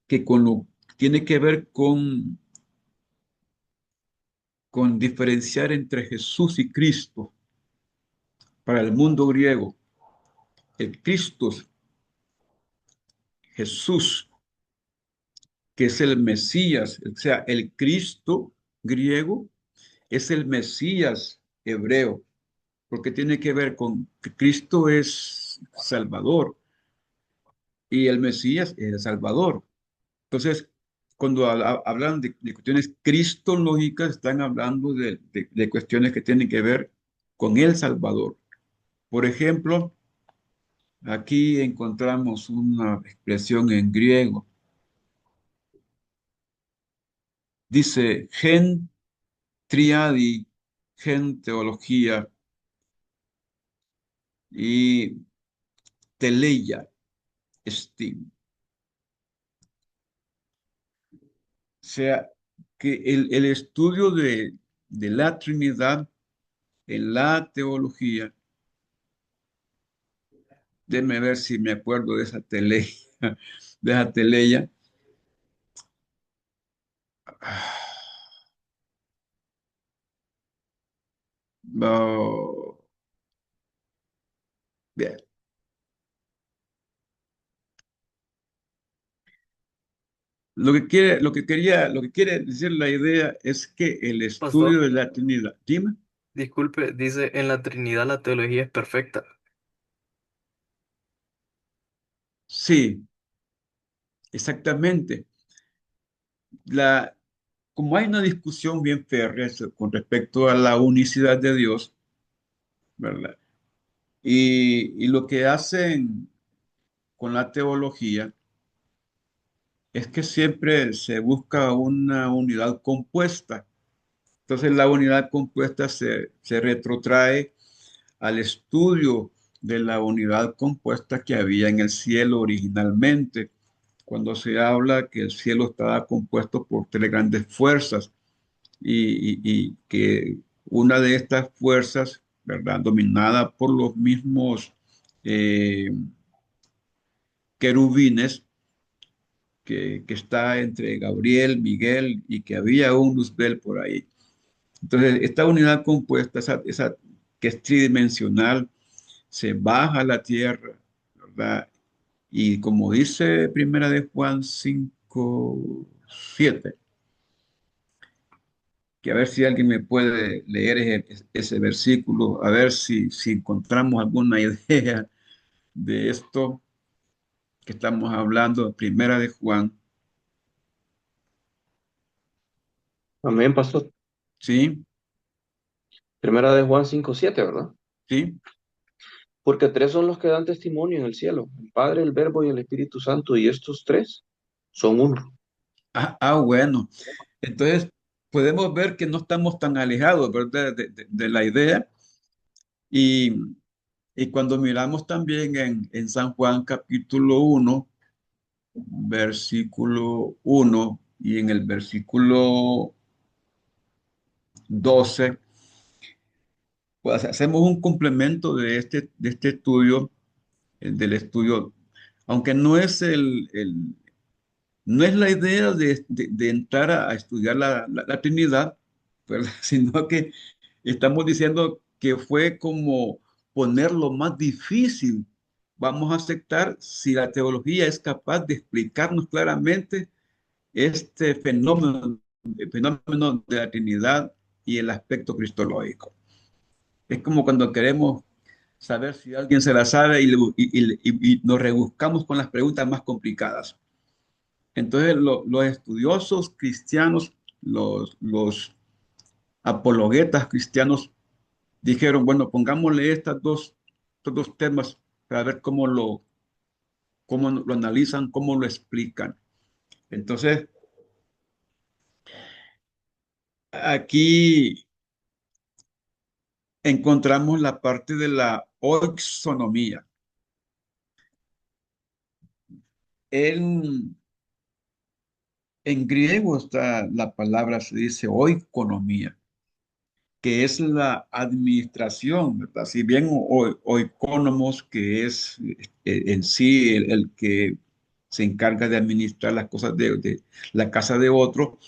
que con lo tiene que ver con diferenciar entre Jesús y Cristo. Para el mundo griego, el Cristo, Jesús, que es el Mesías, o sea, el Cristo griego es el Mesías hebreo, porque tiene que ver con que Cristo es Salvador y el Mesías es el Salvador. Entonces, cuando hablan de cuestiones cristológicas, están hablando de cuestiones que tienen que ver con el Salvador. Por ejemplo, aquí encontramos una expresión en griego. Dice gen triadi, gen teología y teleia estim. O sea, que el estudio de la Trinidad en la teología, déjeme ver si me acuerdo de esa teleia, de esa teleia. Oh, bien. Lo que quiere decir la idea es que el estudio Pastor, de la Trinidad, dime, disculpe, dice, en la Trinidad la teología es perfecta. sí, exactamente. La, como hay una discusión bien férrea con respecto a la unicidad de Dios, ¿verdad? Y lo que hacen con la teología es que siempre se busca una unidad compuesta. Entonces la unidad compuesta se retrotrae al estudio de la unidad compuesta que había en el cielo originalmente, cuando se habla que el cielo estaba compuesto por tres grandes fuerzas y que una de estas fuerzas, ¿verdad? Dominada por los mismos eh, querubines, que está entre Gabriel, Miguel y que había un Luzbel por ahí. Entonces, esta unidad compuesta, esa que es tridimensional, se baja a la tierra, ¿verdad? Y como dice Primera de Juan 5:7, que a ver si alguien me puede leer ese versículo, a ver si encontramos alguna idea de esto que estamos hablando, Primera de Juan, Amén, pastor. ¿sí? Primera de Juan 5:7, ¿verdad? ¿Sí? Porque tres son los que dan testimonio en el cielo, el Padre, el Verbo y el Espíritu Santo, y estos tres son uno. Bueno. Entonces, podemos ver que no estamos tan alejados, ¿verdad? De la idea. Y, y cuando miramos también en San Juan capítulo 1 versículo 1 y en el versículo 12 pues hacemos un complemento de este estudio, el del estudio, aunque no es no es la idea de entrar a estudiar la Trinidad, ¿verdad? Sino que estamos diciendo que fue como poner lo más difícil. Vamos a aceptar si la teología es capaz de explicarnos claramente este fenómeno, el fenómeno de la Trinidad y el aspecto cristológico. Es como cuando queremos saber si alguien se la sabe y nos rebuscamos con las preguntas más complicadas. Entonces, los estudiosos cristianos, los apologetas cristianos, dijeron, bueno, pongámosle estos dos temas para ver cómo lo analizan, cómo lo explican. Entonces, aquí encontramos la parte de la oixonomía. En, En griego está la palabra, se dice oikonomía, que es la administración, ¿verdad? Si bien oikonomos, que es en sí el que se encarga de administrar las cosas de la casa de otro.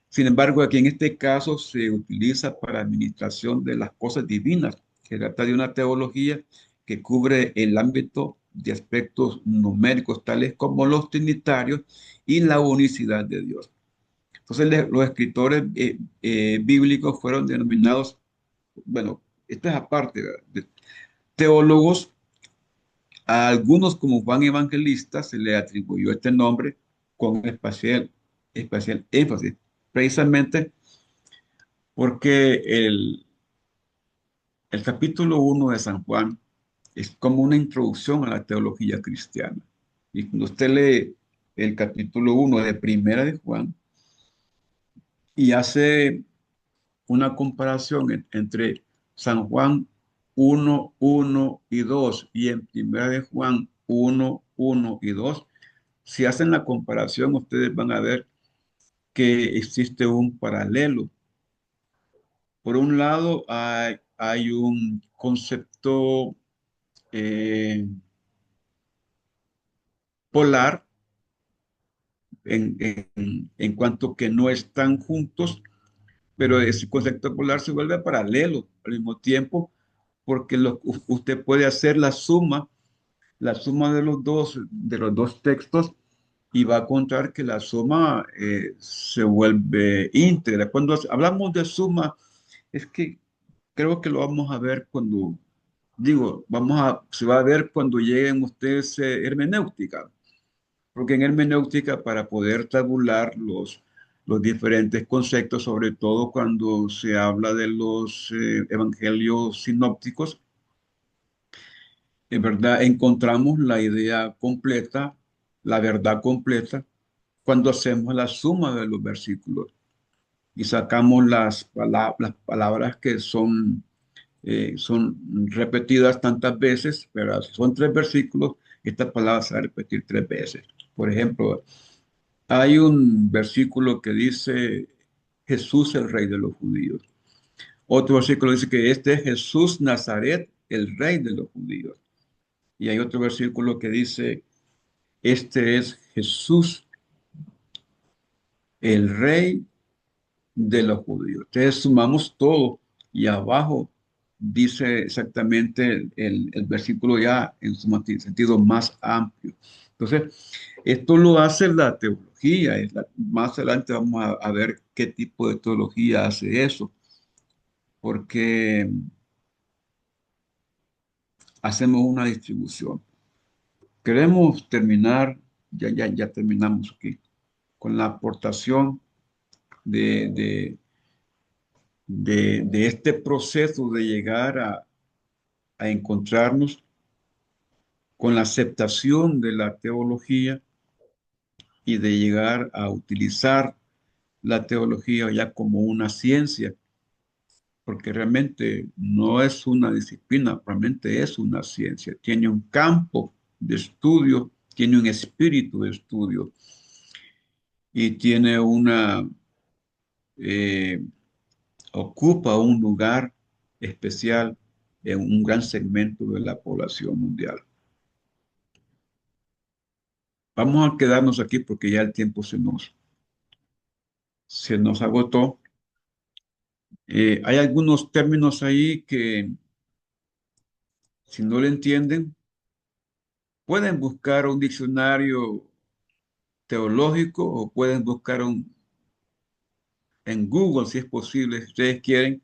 Sin embargo, aquí en este caso se utiliza para administración de las cosas divinas. Se trata de una teología que cubre el ámbito de aspectos numéricos tales como los trinitarios y la unicidad de Dios. Entonces, los escritores bíblicos fueron denominados, bueno, esto es aparte, ¿verdad? De teólogos. A algunos, como Juan Evangelista, se le atribuyó este nombre con especial énfasis, precisamente porque el capítulo 1 de San Juan es como una introducción a la teología cristiana. Y cuando usted lee el capítulo 1 de Primera de Juan y hace una comparación entre San Juan 1:1 y 2 y en Primera de Juan 1:1 y 2, si hacen la comparación, ustedes van a ver que existe un paralelo. Por un lado, hay un concepto eh, polar en cuanto que no están juntos, pero ese concepto polar se vuelve paralelo al mismo tiempo, porque usted puede hacer la suma de los dos textos y va a encontrar que la suma se vuelve íntegra. Cuando hablamos de suma, es que creo que lo vamos a ver cuando, digo, se va a ver cuando lleguen ustedes hermenéutica, porque en hermenéutica para poder tabular los diferentes conceptos, sobre todo cuando se habla de los evangelios sinópticos, en verdad encontramos la idea completa, la verdad completa, cuando hacemos la suma de los versículos y sacamos las palabras que son repetidas tantas veces, pero si son tres versículos, esta palabra se va a repetir tres veces. Por ejemplo, hay un versículo que dice Jesús el rey de los judíos. Otro versículo dice que este es Jesús Nazaret, el rey de los judíos. Y hay otro versículo que dice, este es Jesús, el rey de los judíos. Entonces sumamos todo y abajo dice exactamente el versículo ya en su sentido más amplio. Entonces, esto lo hace la teología. Más adelante vamos a ver qué tipo de teología hace eso, porque hacemos una distribución. Queremos terminar, ya terminamos aquí, con la aportación de, de, de este proceso de llegar a encontrarnos con la aceptación de la teología y de llegar a utilizar la teología ya como una ciencia, porque realmente no es una disciplina, realmente es una ciencia. Tiene un campo de estudio, tiene un espíritu de estudio y tiene eh, ocupa un lugar especial en un gran segmento de la población mundial. Vamos a quedarnos aquí porque ya el tiempo se nos agotó. Hay algunos términos ahí que, si no lo entienden, pueden buscar un diccionario teológico o pueden buscar en Google, si es posible, si ustedes quieren,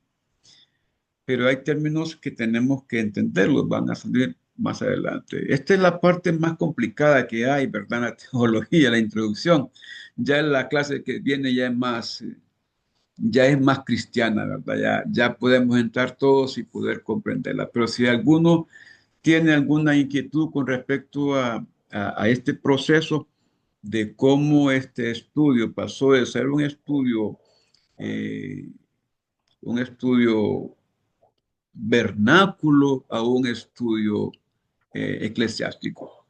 pero hay términos que tenemos que entenderlos, van a salir más adelante. Esta es la parte más complicada que hay, ¿verdad? La teología, la introducción. Ya en la clase que viene ya es más cristiana, ¿verdad? Ya podemos entrar todos y poder comprenderla. Pero si alguno tiene alguna inquietud con respecto a este proceso de cómo este estudio pasó de ser eh, un estudio vernáculo a un estudio eclesiástico.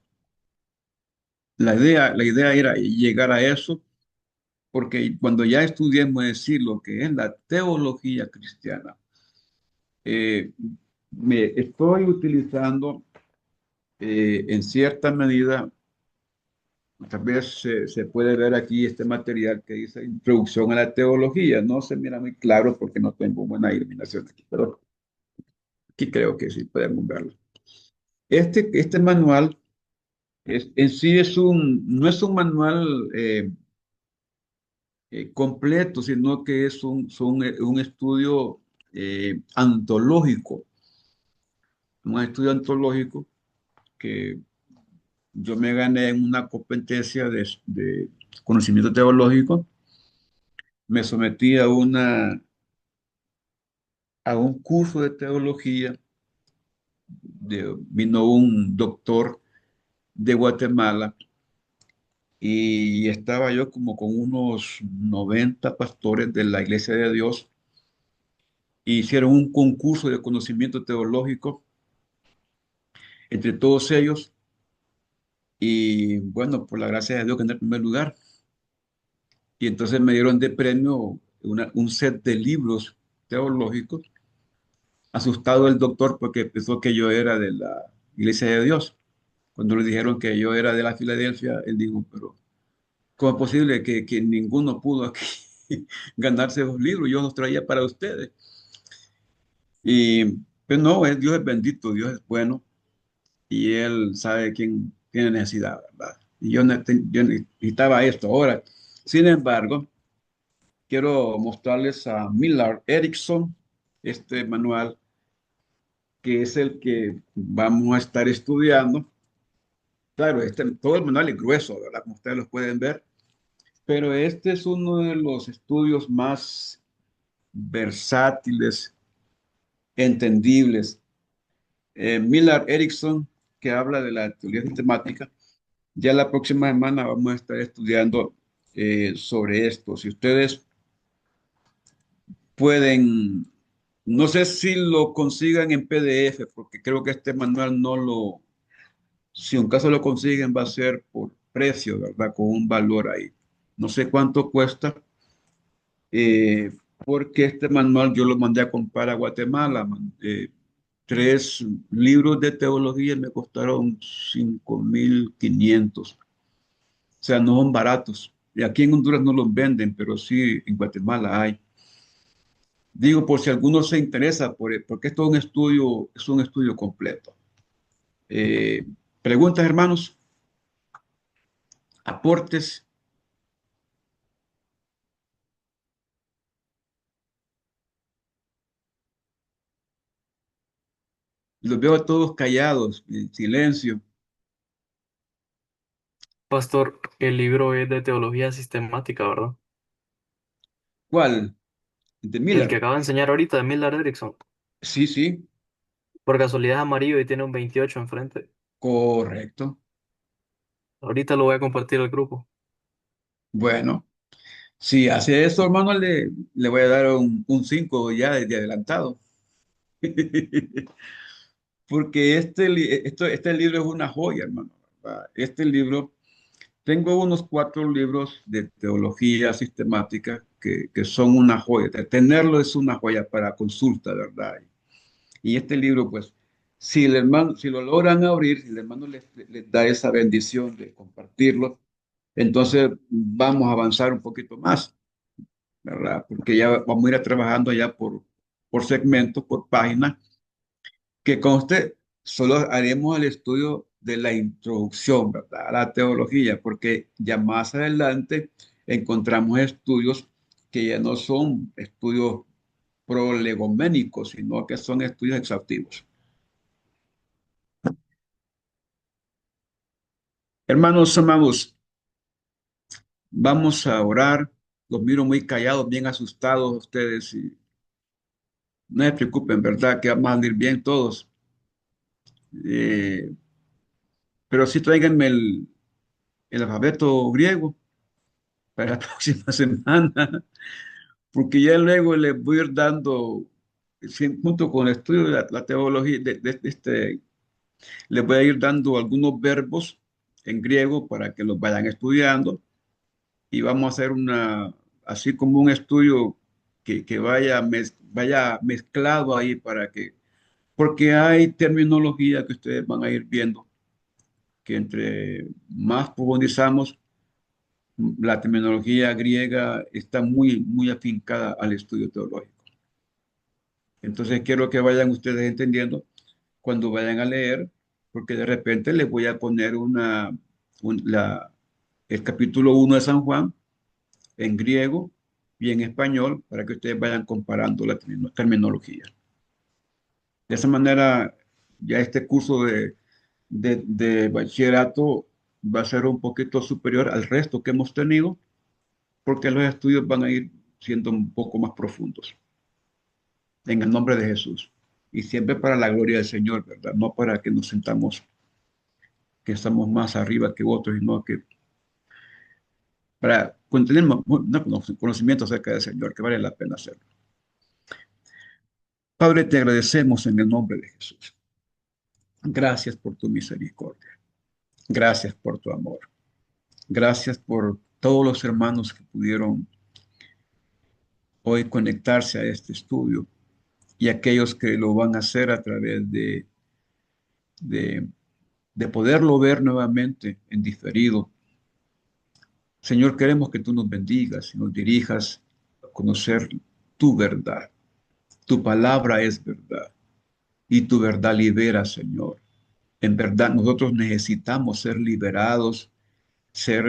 La idea era llegar a eso porque cuando ya estudiemos decir lo que es la teología cristiana, eh, me estoy utilizando en cierta medida, tal vez se puede ver aquí este material que dice Introducción a la Teología. No se mira muy claro porque no tengo buena iluminación aquí, pero aquí creo que sí podemos verlo. Este manual en sí no es un manual completo, sino que es un estudio antológico, un estudio antológico que yo me gané en una competencia de conocimiento teológico. Me sometí a un curso de teología. Vino un doctor de Guatemala y estaba yo como con unos 90 pastores de la Iglesia de Dios. Hicieron un concurso de conocimiento teológico entre todos ellos y bueno, por la gracia de Dios gané el primer lugar. Y entonces me dieron de premio un set de libros teológicos. Asustado el doctor porque pensó que yo era de la Iglesia de Dios. Cuando le dijeron que yo era de la Filadelfia, él dijo, pero ¿cómo es posible que ninguno pudo aquí ganarse los libros? Yo los traía para ustedes. Y pues no, Dios es bendito, Dios es bueno y Él sabe quién tiene necesidad, ¿verdad? Y yo necesitaba esto ahora. Sin embargo, quiero mostrarles a Millard Erickson, este manual, que es el que vamos a estar estudiando. Claro, todo el manual es grueso, ¿verdad? Como ustedes lo pueden ver, pero este es uno de los estudios más versátiles, entendibles. Millard Erickson, que habla de la teoría sistemática, ya la próxima semana vamos a estar estudiando sobre esto. Si ustedes pueden, no sé si lo consigan en PDF, porque creo que este manual no lo, si un caso lo consiguen va a ser por precio, ¿verdad? Con un valor ahí. No sé cuánto cuesta, eh, porque este manual yo lo mandé a comprar a Guatemala. Tres libros de teología me costaron 5.500. O sea, no son baratos. Y aquí en Honduras no los venden, pero sí en Guatemala hay. Digo, por si alguno se interesa, porque esto es un estudio completo. Eh, Preguntas, hermanos, aportes. Los veo a todos callados, en silencio. Pastor, el libro es de teología sistemática, ¿verdad? ¿Cuál? De El que Miller. acaba de enseñar ahorita de Millard Erickson. Sí, sí, Por casualidad es amarillo y tiene un 28 enfrente. correcto. Ahorita lo voy a compartir al grupo. Bueno, si hace eso, hermano, le voy a dar un 5 ya de adelantado. Porque este libro es una joya, hermano, ¿verdad? Este libro, tengo unos 4 libros de teología sistemática que son una joya. Tenerlo es una joya para consulta, ¿verdad? Y este libro, pues, si lo logran abrir, si el hermano les da esa bendición de compartirlo, entonces vamos a avanzar un poquito más, ¿verdad? Porque ya vamos a ir trabajando ya por segmentos, por páginas, que conste, solo haremos el estudio de la introducción, ¿verdad? A la teología, porque ya más adelante encontramos estudios que ya no son estudios prolegoménicos, sino que son estudios exhaustivos. Hermanos amados, vamos a orar. Los miro muy callados, bien asustados ustedes y no se preocupen, ¿verdad? Que vamos a salir bien todos. Eh, pero sí tráiganme el alfabeto griego para la próxima semana, porque ya luego les voy a ir dando, junto con el estudio de la teología, les voy a ir dando algunos verbos en griego para que los vayan estudiando y vamos a hacer así como un estudio que vaya mezclado ahí porque hay terminología que ustedes van a ir viendo, que entre más profundizamos, la terminología griega está muy afincada al estudio teológico. Entonces quiero que vayan ustedes entendiendo cuando vayan a leer, porque de repente les voy a poner el capítulo 1 de San Juan en griego y en español para que ustedes vayan comparando la terminología. De esa manera, ya este curso de bachillerato va a ser un poquito superior al resto que hemos tenido, porque los estudios van a ir siendo un poco más profundos. En el nombre de Jesús. Y siempre para la gloria del Señor, ¿verdad? No para que nos sintamos que estamos más arriba que otros, sino que para tener conocimiento acerca del Señor, que vale la pena hacerlo. Padre, te agradecemos en el nombre de Jesús. Gracias por tu misericordia. Gracias por tu amor. Gracias por todos los hermanos que pudieron hoy conectarse a este estudio y aquellos que lo van a hacer a través de, de poderlo ver nuevamente en diferido. Señor, queremos que tú nos bendigas y nos dirijas a conocer tu verdad. Tu palabra es verdad y tu verdad libera, Señor. En verdad, nosotros necesitamos ser liberados, ser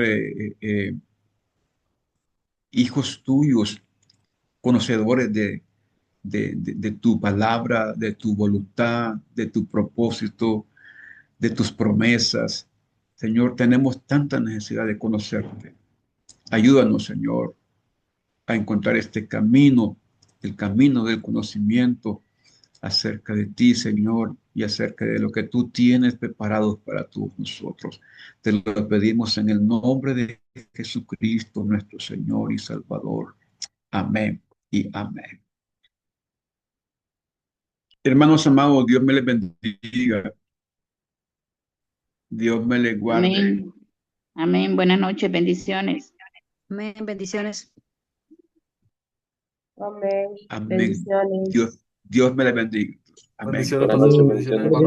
hijos tuyos, conocedores de tu palabra, de tu voluntad, de tu propósito, de tus promesas. Señor, tenemos tanta necesidad de conocerte. Ayúdanos, Señor, a encontrar este camino, el camino del conocimiento acerca de ti, Señor, y acerca de lo que tú tienes preparado para todos nosotros. Te lo pedimos en el nombre de Jesucristo, nuestro Señor y Salvador. Amén y amén. Hermanos amados, Dios me les bendiga. Dios me les guarde. Amén. Amén. Buenas noches, bendiciones. Amén, bendiciones. Amén. Amén. Bendiciones. Dios me les bendiga. Amén. Bendiciones, Buenas pastor. noches, Bendiciones, bendiciones. hermano.